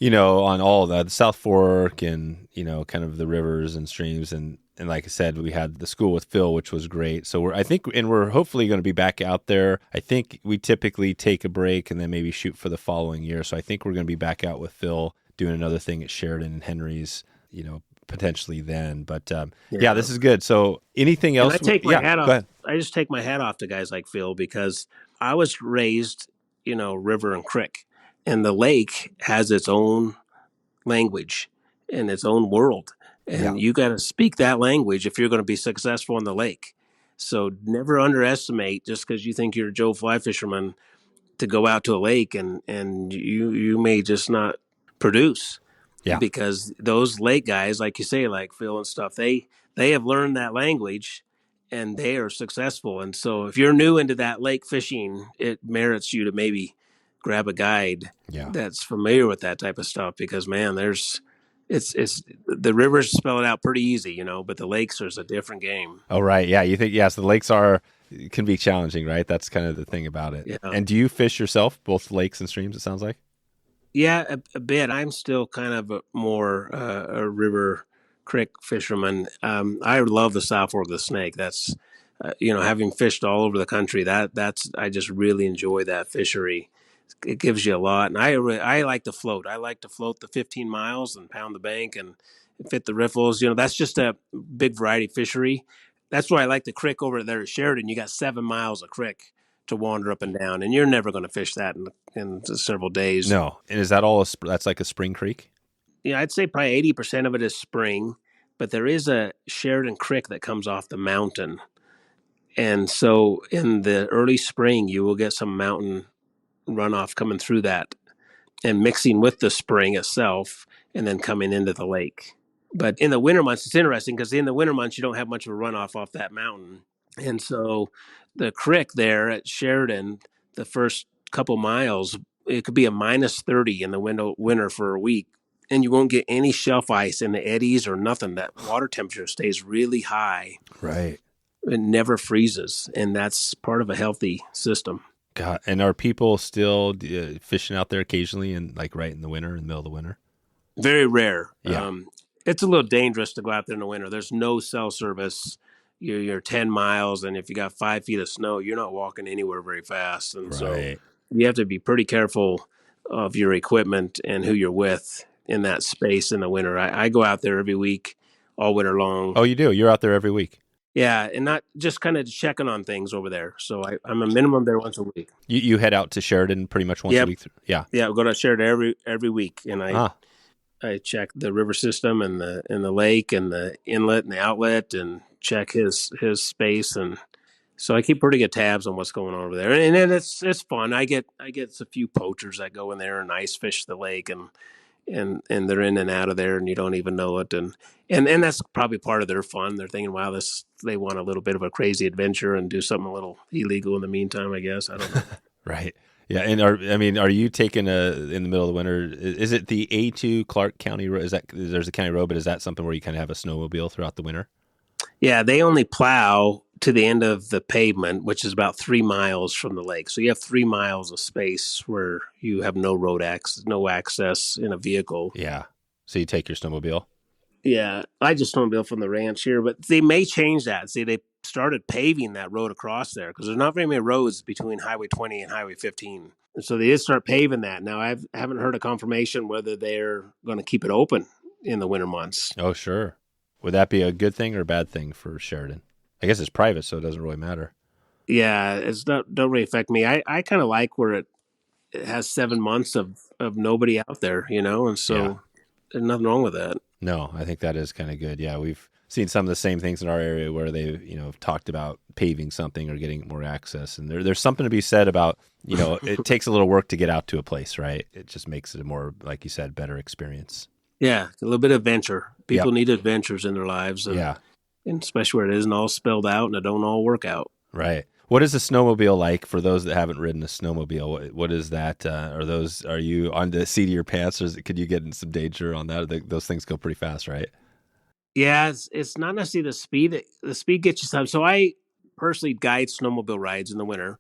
on all of that, the South Fork and, kind of the rivers and streams. And like I said, we had the school with Phil, which was great. So we're hopefully going to be back out there. I think we typically take a break and then maybe shoot for the following year. So I think we're going to be back out with Phil doing another thing at Sheridan and Henry's, potentially then. But yeah, this is good. So anything else? And I take my hat off. I just take my hat off to guys like Phil, because I was raised, river and creek, and the lake has its own language and its own world. Yeah. and you got to speak that language if you're going to be successful in the lake. So never underestimate just because you think you're a Joe fly fisherman to go out to a lake and you may just not produce Yeah. because those lake guys, like you say, like Phil and stuff, they have learned that language and they are successful. And so if you're new into that lake fishing, it merits you to maybe grab a guide Yeah. that's familiar with that type of stuff because man, it's the rivers spell it out pretty easy, but the lakes is a different game. Oh, right. Yeah. You think, yes, the lakes can be challenging, right? That's kind of the thing about it. Yeah. And do you fish yourself, both lakes and streams, it sounds like? Yeah, a bit. I'm still kind of more a river creek fisherman. I love the South Fork of the Snake. That's having fished all over the country. That's I just really enjoy that fishery. It gives you a lot, and I like to float. I like to float the 15 miles and pound the bank and fit the riffles. That's just a big variety fishery. That's why I like the creek over there at Sheridan. You got 7 miles of creek to wander up and down, and you're never going to fish that in several days. No. And is that all, that's like a spring creek? Yeah, I'd say probably 80% of it is spring, but there is a Sheridan Creek that comes off the mountain. And so in the early spring, you will get some mountain runoff coming through that and mixing with the spring itself and then coming into the lake. But in the winter months, it's interesting because in the winter months, you don't have much of a runoff off that mountain. And so the creek there at Sheridan, the first couple miles, it could be a minus 30 in the winter for a week. And you won't get any shelf ice in the eddies or nothing. That water temperature stays really high. Right. It never freezes. And that's part of a healthy system. God. And are people still fishing out there occasionally and like right in the winter, in the middle of the winter? Very rare. Yeah. It's a little dangerous to go out there in the winter. There's no cell service. You're 10 miles, and if you got 5 feet of snow, you're not walking anywhere very fast. And so you have to be pretty careful of your equipment and who you're with in that space in the winter. I go out there every week, all winter long. Oh, you do? You're out there every week? Yeah, and not just kind of checking on things over there. So I'm a minimum there once a week. You head out to Sheridan pretty much once a week? Yeah. Yeah, I go to Sheridan every week, and I check the river system and the lake and the inlet and the outlet and check his space, and so I keep pretty good tabs on what's going on over there. And then it's fun. I get a few poachers that go in there and ice fish the lake, and they're in and out of there and you don't even know it, and that's probably part of their fun. They're thinking, wow, they want a little bit of a crazy adventure and do something a little illegal in the meantime, I guess. I don't know. Right. Yeah, and are you taking in the middle of the winter? Is it the A2 Clark County road? There's a county road, but is that something where you kind of have a snowmobile throughout the winter? Yeah, they only plow to the end of the pavement, which is about 3 miles from the lake. So you have 3 miles of space where you have no road access, no access in a vehicle. Yeah. So you take your snowmobile? Yeah, I just snowmobile from the ranch here, but they may change that. See, they started paving that road across there because there's not very many roads between Highway 20 and Highway 15. And so they did start paving that. Now, I haven't heard a confirmation whether they're going to keep it open in the winter months. Oh, sure. Would that be a good thing or a bad thing for Sheridan? I guess it's private, so it doesn't really matter. Yeah, don't really affect me. I kind of like where it has 7 months of nobody out there, and so there's nothing wrong with that. No, I think that is kind of good. Yeah, we've seen some of the same things in our area where they, have talked about paving something or getting more access. And there's something to be said about, it takes a little work to get out to a place, right? It just makes it a more, like you said, better experience. Yeah, a little bit of adventure. People need adventures in their lives. And especially where it isn't all spelled out and it don't all work out. Right. What is a snowmobile like for those that haven't ridden a snowmobile? What is that? Are you on the seat of your pants, or could you get in some danger on that? Those things go pretty fast, right? Yeah, it's not necessarily the speed. The speed gets you some. So I personally guide snowmobile rides in the winter.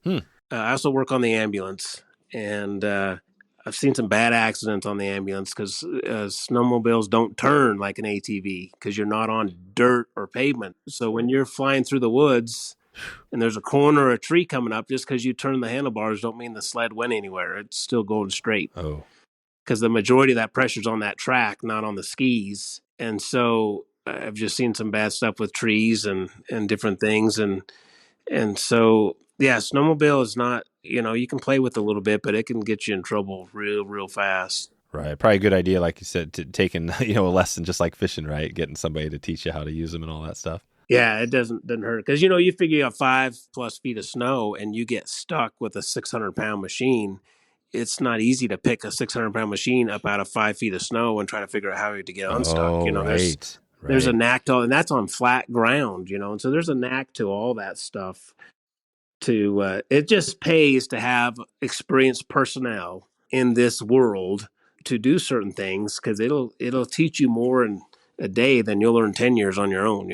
I also work on the ambulance, and I've seen some bad accidents on the ambulance because snowmobiles don't turn like an ATV because you're not on dirt or pavement. So when you're flying through the woods and there's a corner or a tree coming up, just because you turn the handlebars don't mean the sled went anywhere. It's still going straight. Oh, because the majority of that pressure's on that track, not on the skis. And so I've just seen some bad stuff with trees and different things. And so, yeah, snowmobile is not, you can play with it a little bit, but it can get you in trouble real, real fast. Right. Probably a good idea, like you said, to taking, a lesson just like fishing, right? Getting somebody to teach you how to use them and all that stuff. Yeah, it doesn't hurt because you figure you have 5+ feet of snow and you get stuck with a 600-pound machine. It's not easy to pick a 600-pound machine up out of 5 feet of snow and try to figure out how to get unstuck. Oh, There's right. there's a Right. knack to, and that's on flat ground. And so there's a knack to all that stuff. It just pays to have experienced personnel in this world to do certain things because it'll teach you more in a day than you'll learn 10 years on your own.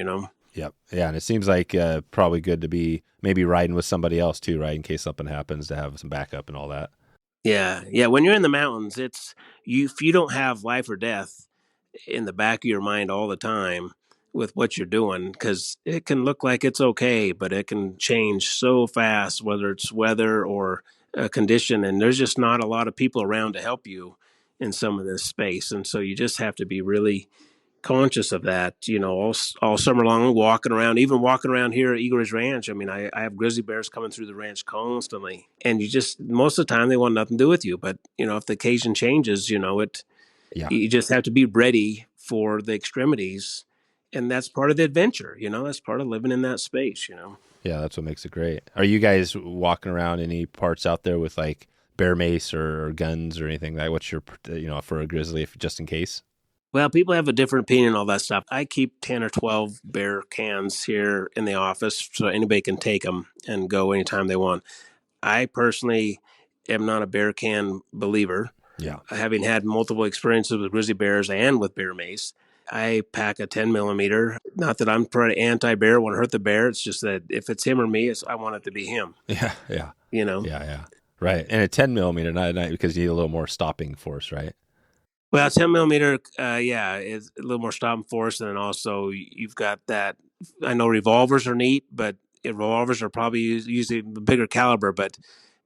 Yep. Yeah. And it seems like probably good to be maybe riding with somebody else too, right? In case something happens to have some backup and all that. Yeah. When you're in the mountains, if you don't have life or death in the back of your mind all the time with what you're doing, because it can look like it's okay, but it can change so fast, whether it's weather or a condition, and there's just not a lot of people around to help you in some of this space, and so you just have to be really conscious of that, all summer long, even walking around here at Eagle Ridge Ranch. I mean, I have grizzly bears coming through the ranch constantly, and most of the time they want nothing to do with you. But if the occasion changes, Yeah. you just have to be ready for the extremities, and that's part of the adventure. That's part of living in that space. Yeah. That's what makes it great. Are you guys walking around any parts out there with like bear mace or guns or anything like? What's your, for a grizzly, if just in case? Well, people have a different opinion on all that stuff. I keep 10 or 12 bear cans here in the office so anybody can take them and go anytime they want. I personally am not a bear can believer. Yeah. Having had multiple experiences with grizzly bears and with bear mace, I pack a 10 millimeter. Not that I'm pretty anti-bear, want to hurt the bear. It's just that if it's him or me, I want it to be him. Yeah. Yeah. You know? Yeah. Yeah. Right. And a 10 millimeter, not at night, because you need a little more stopping force, right? Well, 10 millimeter, yeah, is a little more stopping force. And then also you've got that. I know revolvers are neat, but revolvers are probably usually the bigger caliber. But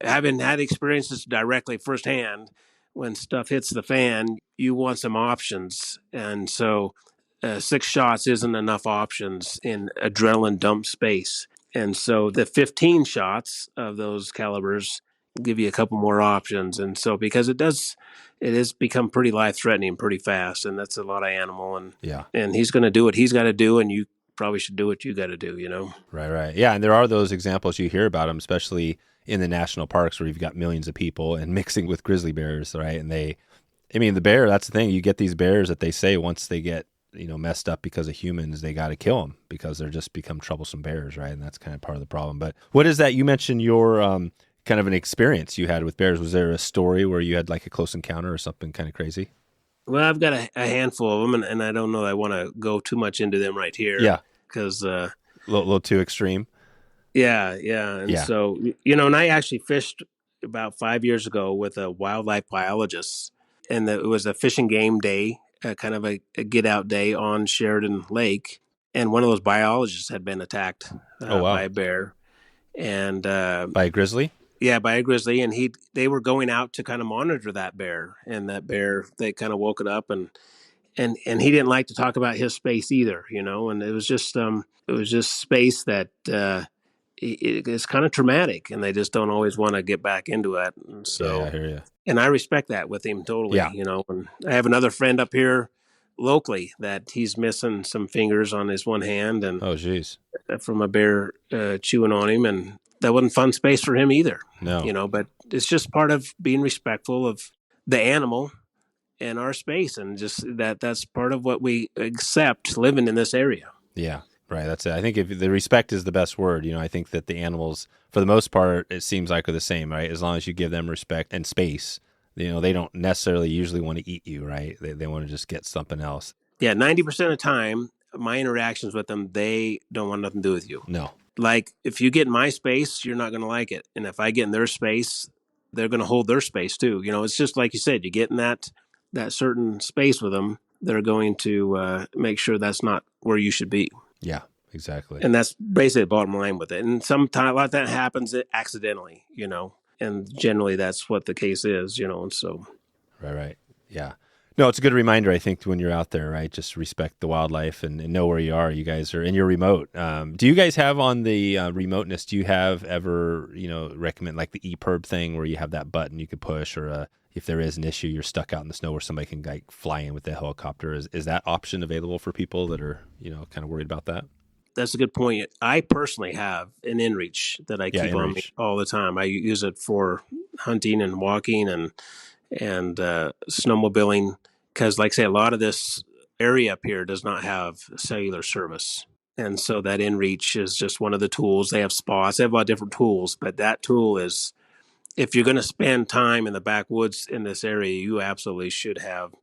having had experiences directly firsthand, when stuff hits the fan, you want some options. And so 6 shots isn't enough options in adrenaline dump space. And so the 15 shots of those calibers give you a couple more options. And so because it has become pretty life threatening pretty fast. And that's a lot of animal. Yeah. And he's going to do what he's got to do. And you probably should do what you got to do. Right, right. Yeah, and there are those examples you hear about them, especially in the national parks where you've got millions of people and mixing with grizzly bears, right? And the bear, that's the thing. You get these bears that they say once they get, messed up because of humans, they got to kill them because they're just become troublesome bears, right? And that's kind of part of the problem. But what is that? You mentioned your kind of an experience you had with bears. Was there a story where you had like a close encounter or something kind of crazy? Well, I've got a handful of them, and I don't know that I want to go too much into them right here. Yeah. Because little too extreme. Yeah. And Yeah. so, and I actually fished about 5 years ago with a wildlife biologist, and it was a fishing game day, kind of a get out day on Sheridan Lake. And one of those biologists had been attacked Oh, wow. by a bear. And By a grizzly? yeah, by a grizzly. And they were going out to kind of monitor that bear. And that bear, they kind of woke it up, and he didn't like to talk about his space either, and it was just space that it's kind of traumatic, and they just don't always want to get back into it. And so, Yeah, I hear you. and I respect that with him totally. Yeah. And I have another friend up here locally that he's missing some fingers on his one hand, and Oh, geez. from a bear chewing on him, and that wasn't fun space for him either. No. But it's just part of being respectful of the animal in our space, and just that's part of what we accept living in this area. Yeah, right. That's it. I think if the respect is the best word, I think that the animals, for the most part, it seems like are the same, right? As long as you give them respect and space, they don't necessarily usually want to eat you, right? They want to just get something else. Yeah, 90% of the time, my interactions with them, they don't want nothing to do with you. No. Like, if you get in my space, you're not going to like it. And if I get in their space, they're going to hold their space too. It's just like you said, you get in that certain space with them, they're going to make sure that's not where you should be. Yeah, exactly. And that's basically the bottom line with it. And sometimes a lot of that happens accidentally, and generally that's what the case is, and so. Right. Yeah. No, it's a good reminder, I think, when you're out there, right? Just respect the wildlife and know where you are. You guys are, and you're remote. Do you guys have on the remoteness, do you have ever, recommend like the EPIRB thing where you have that button you could push, or if there is an issue, you're stuck out in the snow where somebody can like fly in with the helicopter? Is that option available for people that are, kind of worried about that? That's a good point. I personally have an inReach that I Yeah, keep on me inReach. all the time. I use it for hunting and walking and snowmobiling because, like I say, a lot of this area up here does not have cellular service. And so that inReach is just one of the tools. They have spots, they have a lot of different tools, but that tool is, if you're going to spend time in the backwoods in this area, you absolutely should have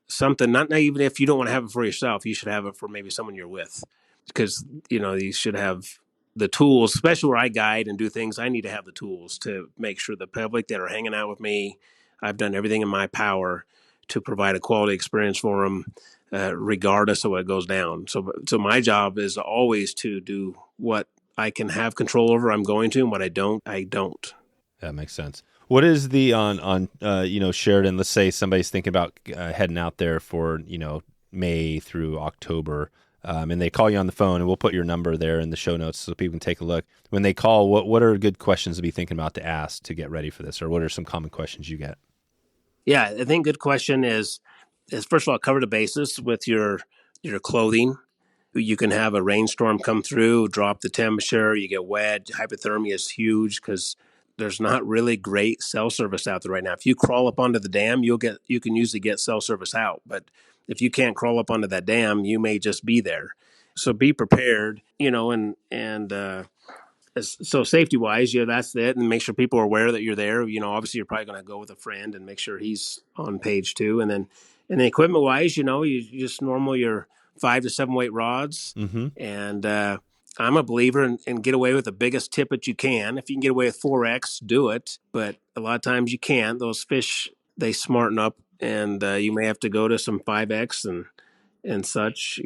something. Not even if you don't want to have it for yourself, you should have it for maybe someone you're with, because you should have the tools. Especially where I guide and do things, I need to have the tools to make sure the public that are hanging out with me, I've done everything in my power to provide a quality experience for them, regardless of what goes down. So my job is always to do what I can have control over. I'm going to, and what I don't. That makes sense. What is the on Sheridan? Let's say somebody's thinking about heading out there for May through October, and they call you on the phone, and we'll put your number there in the show notes so people can take a look. When they call, what are good questions to be thinking about to ask to get ready for this, or what are some common questions you get? Yeah, I think good question is first of all, cover the basis with your clothing. You can have a rainstorm come through, drop the temperature, you get wet. Hypothermia is huge because there's not really great cell service out there right now. If you crawl up onto the dam, you can usually get cell service out. But if you can't crawl up onto that dam, you may just be there. So be prepared, and so safety wise, that's it, and make sure people are aware that you're there. Obviously you're probably going to go with a friend and make sure he's on page too. And then equipment wise, you just normal your 5 to 7 weight rods. Mm-hmm. And I'm a believer in get away with the biggest tippet you can. If you can get away with 4X, do it. But a lot of times you can't. Those fish, they smarten up, and you may have to go to some 5X and such,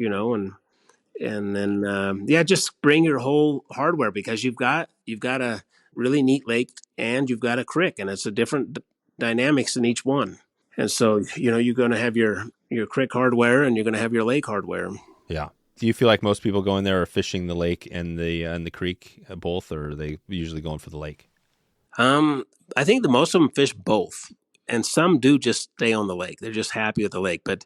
and then just bring your whole hardware, because you've got a really neat lake and you've got a creek, and it's a different dynamics in each one. And so you're going to have your creek hardware and you're going to have your lake hardware. Yeah. Do you feel like most people going there are fishing the lake and the creek both, or are they usually going for the lake? I think the most of them fish both, and some do just stay on the lake. They're just happy with the lake. But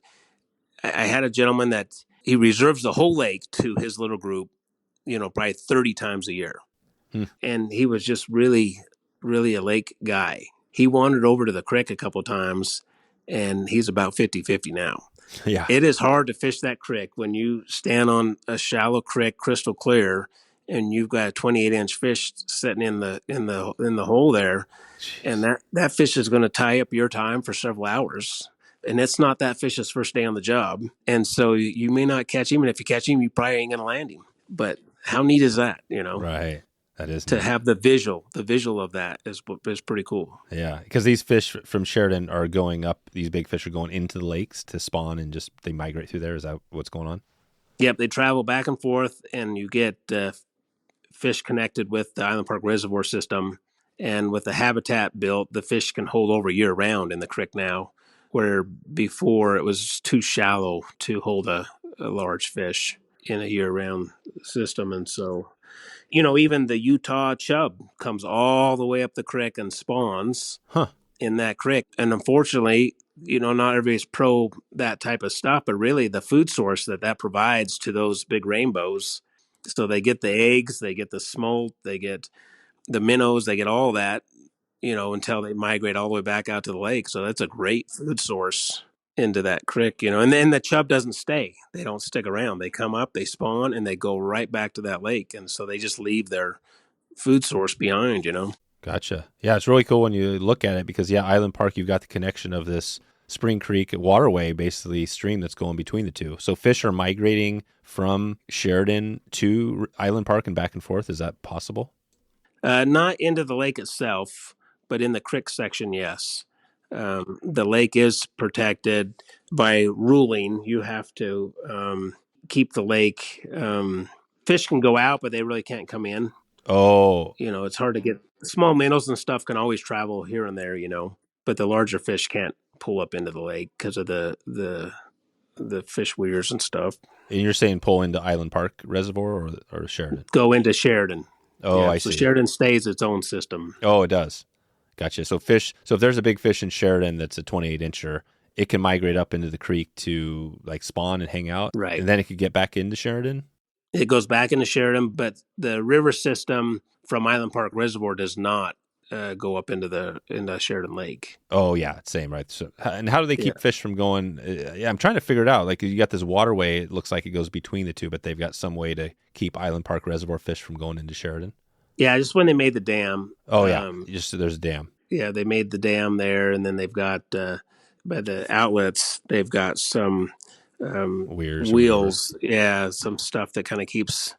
I had a gentleman that he reserves the whole lake to his little group, probably 30 times a year. Hmm. And he was just really, really a lake guy. He wandered over to the creek a couple times, and he's about 50-50 now. Yeah. It is hard to fish that creek when you stand on a shallow creek, crystal clear, and you've got a 28-inch fish sitting in the hole there. Jeez. And that fish is going to tie up your time for several hours. And it's not that fish's first day on the job. And so you may not catch him. And if you catch him, you probably ain't going to land him. But how neat is that, Right. That is to neat. have the visual of that is pretty cool. Yeah, because these fish from Sheridan are going up. These big fish are going into the lakes to spawn, and just they migrate through there. Is that what's going on? Yep, they travel back and forth, and you get fish connected with the Island Park Reservoir system. And with the habitat built, the fish can hold over year round in the creek now, where before it was too shallow to hold a large fish in a year round system. And so, even the Utah chub comes all the way up the creek and spawns Huh. in that creek. And unfortunately, not everybody's pro that type of stuff, but really the food source that provides to those big rainbows. So they get the eggs, they get the smolt, they get the minnows, they get all that, until they migrate all the way back out to the lake. So that's a great food source into that creek, and then the chub doesn't stay. They don't stick around. They come up, they spawn, and they go right back to that lake. And so they just leave their food source behind. Gotcha. Yeah, it's really cool when you look at it because, Island Park, you've got the connection of this Spring Creek waterway, basically stream that's going between the two. So fish are migrating from Sheridan to Island Park and back and forth. Is that possible? Not into the lake itself, but in the creek section, yes. The lake is protected by ruling. You have to keep the lake. Fish can go out, but they really can't come in. Oh, It's hard to get. Small minnows and stuff can always travel here and there, but the larger fish can't pull up into the lake because of the fish weirs and stuff. And you're saying pull into Island Park Reservoir or Sheridan? Go into Sheridan. Oh, Yeah, I so see. Sheridan stays its own system. Oh, it does. Gotcha. So fish. So if there's a big fish in Sheridan that's a 28 incher, it can migrate up into the creek to like spawn and hang out, Right. and then it could get back into Sheridan. It goes back into Sheridan, but the river system from Island Park Reservoir does not go up into Sheridan Lake. Oh yeah, same, right? So, and how do they keep Yeah. fish from going? Yeah, I'm trying to figure it out. Like you got this waterway, it looks like it goes between the two, but they've got some way to keep Island Park Reservoir fish from going into Sheridan. Yeah, just when they made the dam. Oh yeah, just there's a dam. Yeah, they made the dam there, and then they've got by the outlets, they've got some Weirs or wheels. Yeah, some stuff that kind of keeps,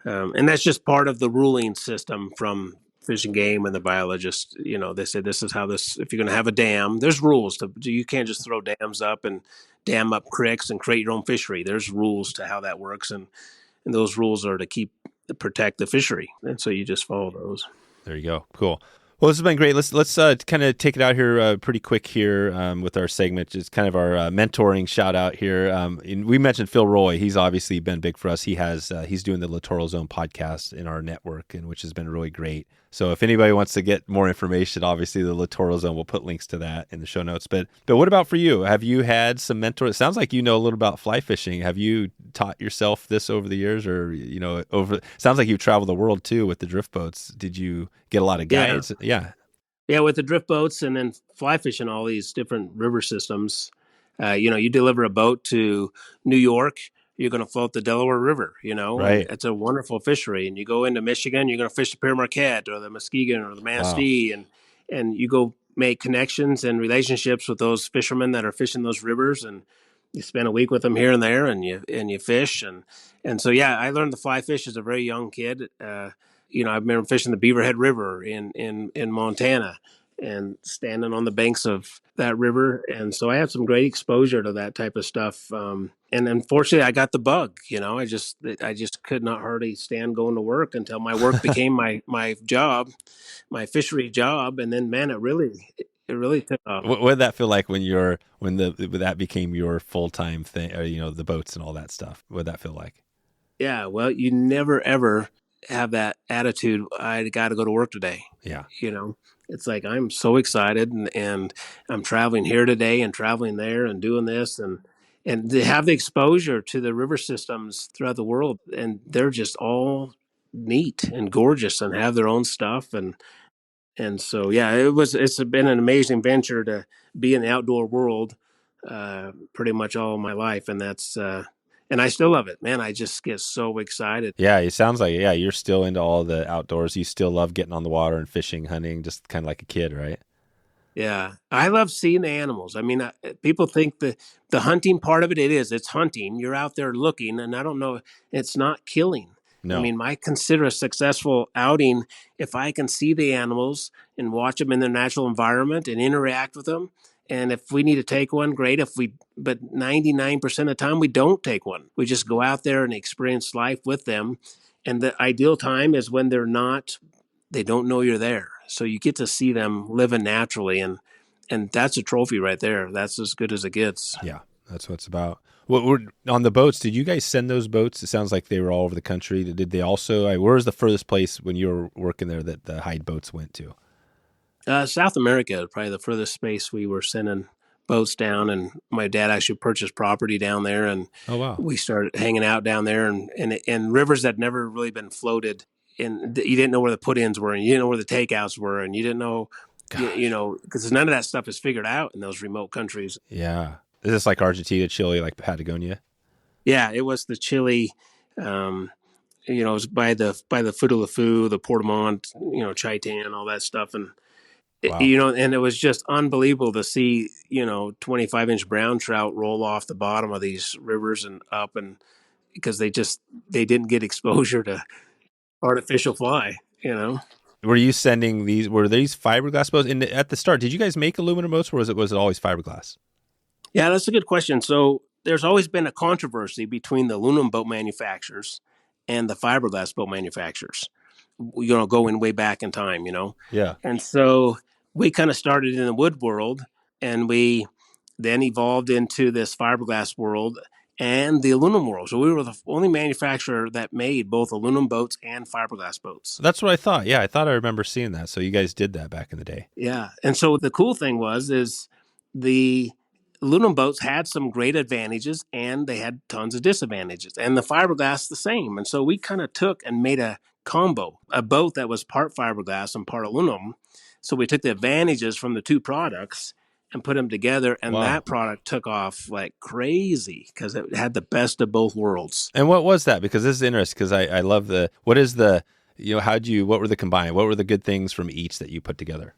and that's just part of the ruling system from Fish and Game and the biologists. You know, they say this is how this. If you're going to have a dam, there's rules to. You can't just throw dams up and dam up creeks and create your own fishery. There's rules to how that works, and those rules are to protect the fishery, and so you just follow those. There you go. Cool. Well, this has been great. Let's kind of take it out here pretty quick here with our segment. It's kind of our mentoring shout out here. We mentioned Phil Roy. He's obviously been big for us. He's doing the Littoral Zone podcast in our network, and which has been really great. So if anybody wants to get more information, obviously the Littoral Zone, we'll put links to that in the show notes. But what about for you? Have you had some mentors? It sounds like you know a little about fly fishing. Have you taught yourself this over the years, or sounds like you've traveled the world too with the drift boats. Did you get a lot of guides? Yeah. Yeah, with the drift boats and then fly fishing all these different river systems. You deliver a boat to New York, you're going to float the Delaware River, Right. and it's a wonderful fishery. And you go into Michigan, you're going to fish the Pere Marquette or the Muskegon or the Manistee, and you go make connections and relationships with those fishermen that are fishing those rivers, and you spend a week with them here and there, and you fish, and so yeah, I learned to fly fish as a very young kid. I remember fishing the Beaverhead River in Montana and standing on the banks of that river. And so I had some great exposure to that type of stuff. And unfortunately I got the bug, I just could not hardly stand going to work until my work became my job, my fishery job. And then, man, it really took off. What did that feel like when that became your full-time thing, or, the boats and all that stuff? What did that feel like? Yeah. Well, you never, ever have that attitude. I got to go to work today. Yeah. It's like, I'm so excited and I'm traveling here today and traveling there and doing this and to have the exposure to the river systems throughout the world. And they're just all neat and gorgeous and have their own stuff. And so, yeah, it's been an amazing venture to be in the outdoor world pretty much all of my life. And that's, and I still love it, man. I just get so excited. Yeah, it sounds like you're still into all the outdoors. You still love getting on the water and fishing, hunting, just kind of like a kid, right? Yeah, I love seeing the animals. I mean, people think the hunting part of it's hunting. You're out there looking, and I don't know, it's not killing. No. I mean, I consider a successful outing if I can see the animals and watch them in their natural environment and interact with them. And if we need to take one, great. But 99% of the time we don't take one. We just go out there and experience life with them. And the ideal time is when they don't know you're there. So you get to see them living naturally. And that's a trophy right there. That's as good as it gets. Yeah, that's what it's about. Well, on the boats, did you guys send those boats? It sounds like they were all over the country. Did they also, where was the furthest place when you were working there that the Hyde boats went to? South America, probably the furthest space we were sending boats down, and my dad actually purchased property down there, and oh wow, we started hanging out down there, and rivers that never really been floated, and you didn't know where the put-ins were, and you didn't know where the takeouts were, and you didn't know, because none of that stuff is figured out in those remote countries. Yeah, is this like Argentina, Chile, like Patagonia? Yeah, it was the Chile. It was by the foot of Lafou, the Portamont, Chitan, all that stuff, and. Wow. And it was just unbelievable to see, 25-inch brown trout roll off the bottom of these rivers and up, and because they didn't get exposure to artificial fly, Were you sending these? Were these fiberglass boats? And at the start, did you guys make aluminum boats, or was it always fiberglass? Yeah, that's a good question. So there's always been a controversy between the aluminum boat manufacturers and the fiberglass boat manufacturers. Going way back in time, Yeah. And so we kind of started in the wood world, and we then evolved into this fiberglass world and the aluminum world. So we were the only manufacturer that made both aluminum boats and fiberglass boats. That's what I thought. Yeah, I thought I remember seeing that. So you guys did that back in the day. Yeah. And so the cool thing is the aluminum boats had some great advantages and they had tons of disadvantages. And the fiberglass the same. And so we kind of took and made a combo, a boat that was part fiberglass and part aluminum. So we took the advantages from the two products and put them together, and Wow. that product took off like crazy because it had the best of both worlds. And what was that? Because this is interesting, because I love what is the, what were the combined, what were the good things from each that you put together?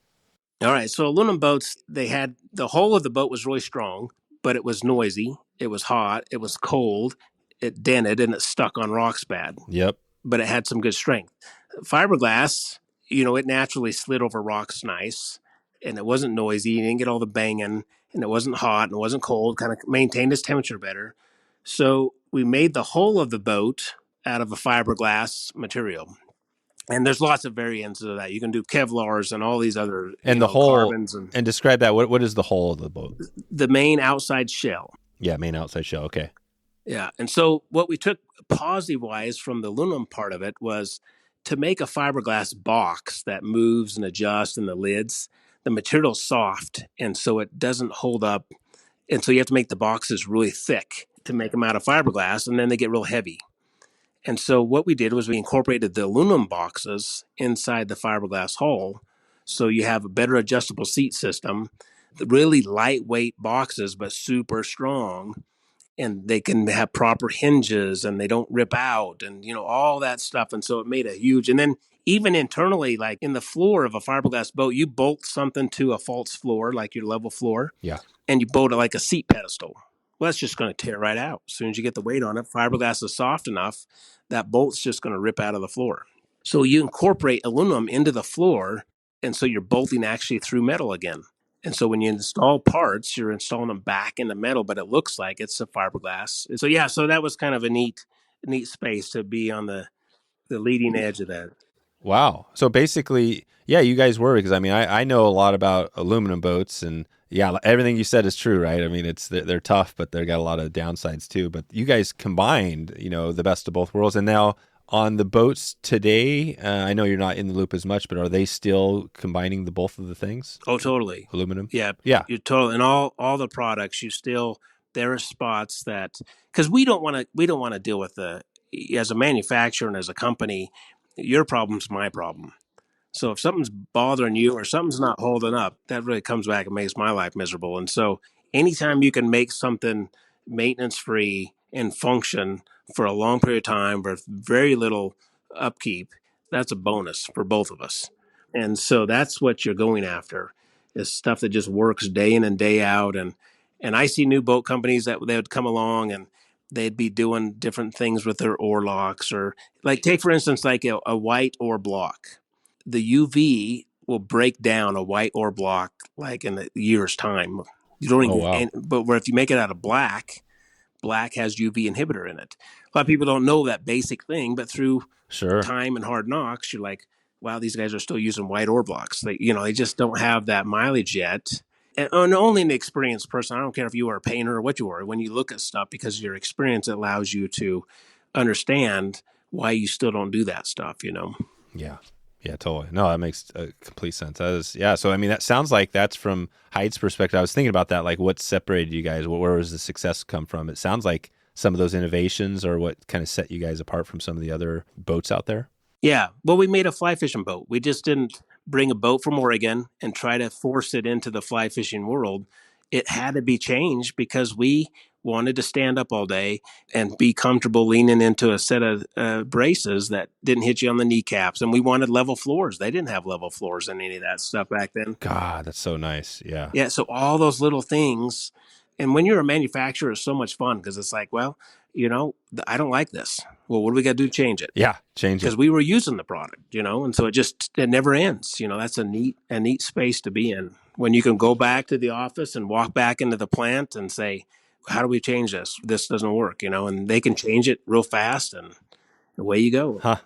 All right. So aluminum boats, they had the whole of the boat was really strong, but it was noisy. It was hot. It was cold. It dented and it stuck on rocks bad. Yep. But it had some good strength. Fiberglass, it naturally slid over rocks nice, and it wasn't noisy. You didn't get all the banging, and it wasn't hot and it wasn't cold, kind of maintained its temperature better. So we made the whole of the boat out of a fiberglass material. And there's lots of variants of that. You can do Kevlars and all these other and the whole carbons and describe that. What is the whole of the boat? The main outside shell. Yeah, main outside shell. Okay. Yeah. And so what we took positive wise from the aluminum part of it was to make a fiberglass box that moves and adjusts in the lids. The material's soft, and so it doesn't hold up. And so you have to make the boxes really thick to make them out of fiberglass, and then they get real heavy. And so what we did was we incorporated the aluminum boxes inside the fiberglass hull. So you have a better adjustable seat system, really lightweight boxes, but super strong. And they can have proper hinges and they don't rip out and, all that stuff. And so it made a huge, and then even internally, like in the floor of a fiberglass boat, you bolt something to a false floor, like your level floor. Yeah. And you bolt it like a seat pedestal. Well, that's just going to tear right out. As soon as you get the weight on it, fiberglass is soft enough, that bolt's just going to rip out of the floor. So you incorporate aluminum into the floor, and so you're bolting actually through metal again. And so when you install parts, you're installing them back into metal, but it looks like it's a fiberglass. So yeah, so that was kind of a neat space to be on the leading edge of that. Wow. So basically, yeah, you guys were, because I know a lot about aluminum boats, and yeah, everything you said is true, right? I mean, they're tough, but they've got a lot of downsides too. But you guys combined, the best of both worlds. And now on the boats today, I know you're not in the loop as much, but are they still combining both of the things? Oh, totally. Aluminum? Yeah. Yeah. You're totally. And all the products, there are spots that, because we don't want to deal with as a manufacturer and as a company, your problem's my problem. So if something's bothering you or something's not holding up, that really comes back and makes my life miserable. And so anytime you can make something maintenance free and function for a long period of time with very little upkeep, that's a bonus for both of us. And so that's what you're going after, is stuff that just works day in and day out. And I see new boat companies that they would come along and they'd be doing different things with their oar locks, or like take for instance like a white oar block. The UV will break down a white oar block like in a year's time. You don't even, wow. but where if you make it out of black has UV inhibitor in it. A lot of people don't know that basic thing, but through time and hard knocks, you're like, wow, these guys are still using white oar blocks. They just don't have that mileage yet. And only an experienced person, I don't care if you are a painter or what you are, when you look at stuff, because your experience allows you to understand why you still don't do that stuff, Yeah. Yeah, totally. No, that makes complete sense. That is, yeah. So, that sounds like that's from Hyde's perspective. I was thinking about that, like what separated you guys? Where was the success come from? It sounds like some of those innovations are what kind of set you guys apart from some of the other boats out there. Yeah. Well, we made a fly fishing boat. We just didn't bring a boat from Oregon and try to force it into the fly fishing world. It had to be changed because we wanted to stand up all day and be comfortable leaning into a set of braces that didn't hit you on the kneecaps. And we wanted level floors. They didn't have level floors in any of that stuff back then. God, that's so nice. Yeah. Yeah. So all those little things. And when you're a manufacturer, it's so much fun because it's like, well, I don't like this. Well, what do we got to do to change it? Yeah, change it. Because we were using the product, and so it never ends. That's a neat space to be in. When you can go back to the office and walk back into the plant and say, how do we change this? This doesn't work, and they can change it real fast and away you go. Huh.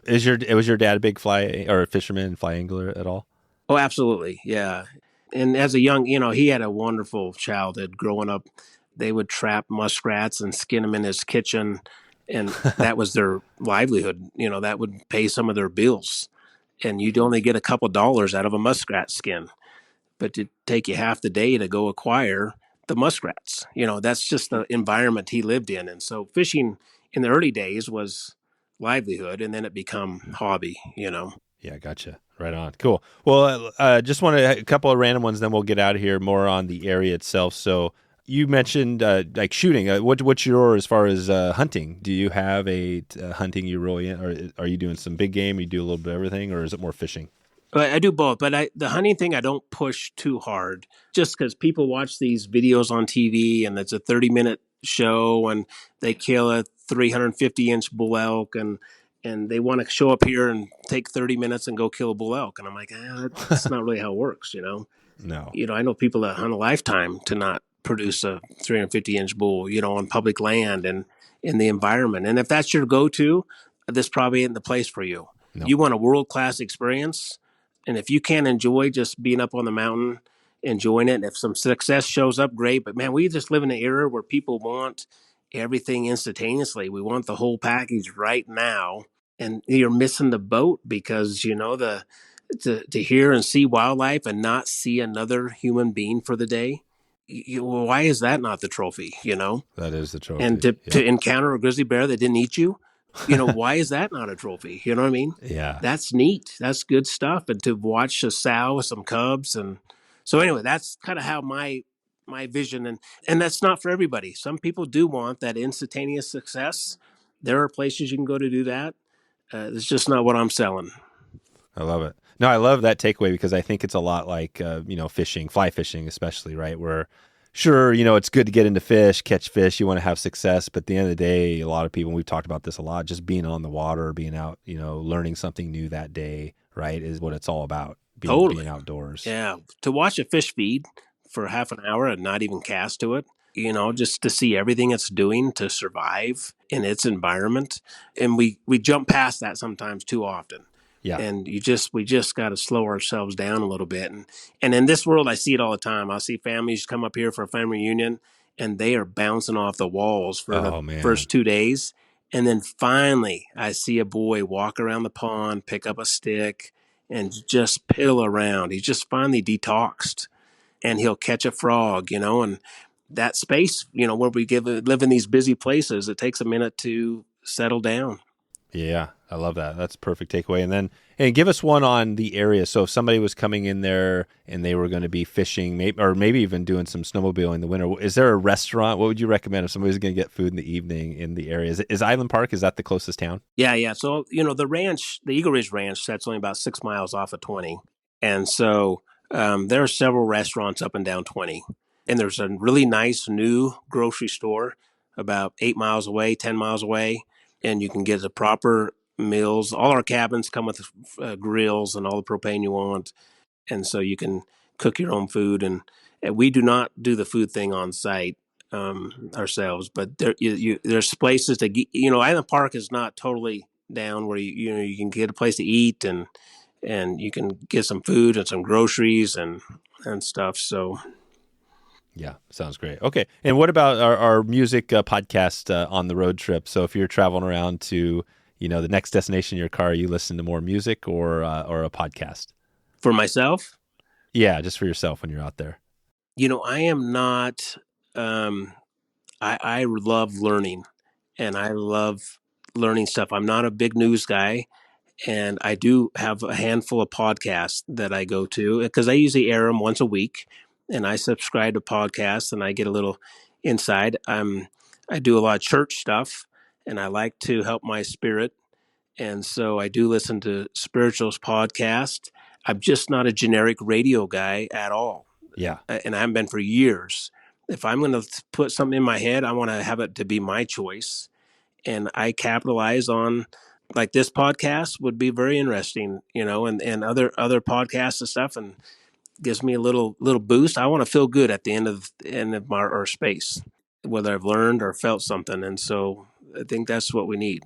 Was your dad a big fly or a fisherman, fly angler at all? Oh, absolutely. Yeah. And as a young, he had a wonderful childhood growing up. They would trap muskrats and skin them in his kitchen, and that was their livelihood. That would pay some of their bills, and you'd only get a couple dollars out of a muskrat skin, but it'd take you half the day to go acquire the muskrats. That's just the environment he lived in, and so fishing in the early days was livelihood, and then it become hobby. Yeah, gotcha. Right on. Cool. Well, just want a couple of random ones, then we'll get out of here more on the area itself. So you mentioned like shooting. What's your as far as hunting? Do you have a hunting you really in, or are you doing some big game? You do a little bit of everything, or is it more fishing? I do both, but the hunting thing I don't push too hard, just because people watch these videos on TV and it's a 30-minute show and they kill a 350-inch bull elk and they want to show up here and take 30 minutes and go kill a bull elk, and I'm like, that's not really how it works. No. I know people that hunt a lifetime to not produce a 350-inch bull, on public land and in the environment, and if that's your go-to, this probably isn't the place for you. No. You want a world-class experience. And if you can't enjoy just being up on the mountain, enjoying it, and if some success shows up, great. But man, we just live in an era where people want everything instantaneously. We want the whole package right now. And you're missing the boat because, to hear and see wildlife and not see another human being for the day. Why is that not the trophy, That is the trophy. And to encounter a grizzly bear that didn't eat you, why is that not a trophy? You know what I mean? Yeah. That's neat. That's good stuff. And to watch a sow with some cubs. And so anyway, that's kind of how my vision, and that's not for everybody. Some people do want that instantaneous success. There are places you can go to do that. It's just not what I'm selling. I love it. No, I love that takeaway because I think it's a lot like, fishing, fly fishing, especially, right? Where sure, it's good to get into fish, catch fish, you want to have success. But at the end of the day, a lot of people, and we've talked about this a lot, just being on the water, being out, learning something new that day, right, is what it's all about. Being outdoors. Yeah. To watch a fish feed for half an hour and not even cast to it, just to see everything it's doing to survive in its environment. And we jump past that sometimes too often. Yeah. And we just got to slow ourselves down a little bit. And in this world, I see it all the time. I see families come up here for a family reunion and they are bouncing off the walls for the first 2 days. And then finally, I see a boy walk around the pond, pick up a stick, and just piddle around. He's just finally detoxed, and he'll catch a frog, and that space, where we live in these busy places, it takes a minute to settle down. Yeah, I love that. That's a perfect takeaway. And give us one on the area. So if somebody was coming in there and they were going to be fishing, maybe even doing some snowmobiling in the winter, is there a restaurant? What would you recommend if somebody's going to get food in the evening in the area? Is Island Park, is that the closest town? Yeah. So, the ranch, the Eagle Ridge Ranch, that's only about 6 miles off of 20. And so there are several restaurants up and down 20. And there's a really nice new grocery store about 8 miles away, 10 miles away. And you can get the proper meals. All our cabins come with grills and all the propane you want. And so you can cook your own food. And we do not do the food thing on site ourselves. But there's places to get, Island Park is not totally down where you can get a place to eat and you can get some food and some groceries and stuff. So. Yeah, sounds great. Okay. And what about our music podcast on the road trip? So if you're traveling around to, the next destination in your car, you listen to more music or a podcast? For myself? Yeah, just for yourself when you're out there. I am not, I love learning and I love learning stuff. I'm not a big news guy. And I do have a handful of podcasts that I go to because I usually air them once a week. And I subscribe to podcasts and I get a little inside. I do a lot of church stuff and I like to help my spirit. And so I do listen to spirituals podcast. I'm just not a generic radio guy at all. Yeah. And I haven't been for years. If I'm going to put something in my head, I want to have it to be my choice. And I capitalize on, like, this podcast would be very interesting, and other podcasts and stuff, and gives me a little boost. I want to feel good at the end of our space, whether I've learned or felt something. And so I think that's what we need.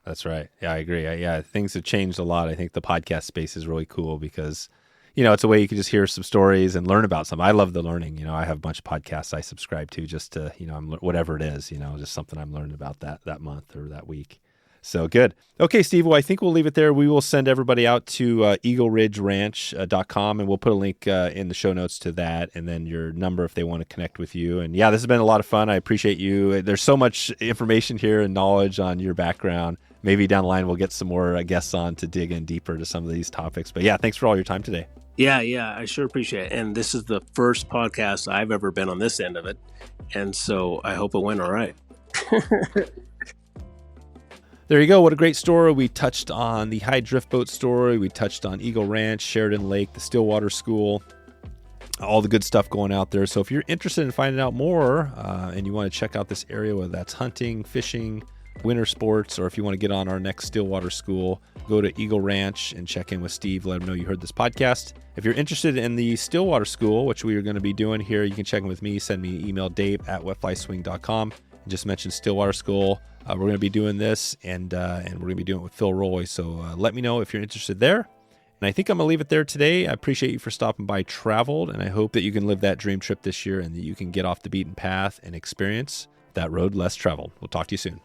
That's right. Yeah, I agree. Things have changed a lot. I think the podcast space is really cool because, it's a way you can just hear some stories and learn about something. I love the learning. I have a bunch of podcasts I subscribe to just to, whatever it is, just something I'm learning about that month or that week. So good. Okay, Steve, well, I think we'll leave it there. We will send everybody out to eagleridgeranch.com, and we'll put a link in the show notes to that, and then your number if they want to connect with you. And yeah, this has been a lot of fun. I appreciate you. There's so much information here and knowledge on your background. Maybe down the line we'll get some more guests on to dig in deeper to some of these topics. But yeah, thanks for all your time today. Yeah, I sure appreciate it. And this is the first podcast I've ever been on this end of it. And so I hope it went all right. There you go. What a great story. We touched on the Hyde Drift Boat story. We touched on Eagle Ranch, Sheridan Lake, the Stillwater School, all the good stuff going out there. So if you're interested in finding out more and you want to check out this area, whether that's hunting, fishing, winter sports, or if you want to get on our next Stillwater School, go to Eagle Ranch and check in with Steve. Let him know you heard this podcast. If you're interested in the Stillwater School, which we are going to be doing here, you can check in with me. Send me an email, dave@wetflyswing.com. And just mention Stillwater School. We're going to be doing this, and we're going to be doing it with Phil Roy. So let me know if you're interested there. And I think I'm going to leave it there today. I appreciate you for stopping by Traveled, and I hope that you can live that dream trip this year and that you can get off the beaten path and experience that road less traveled. We'll talk to you soon.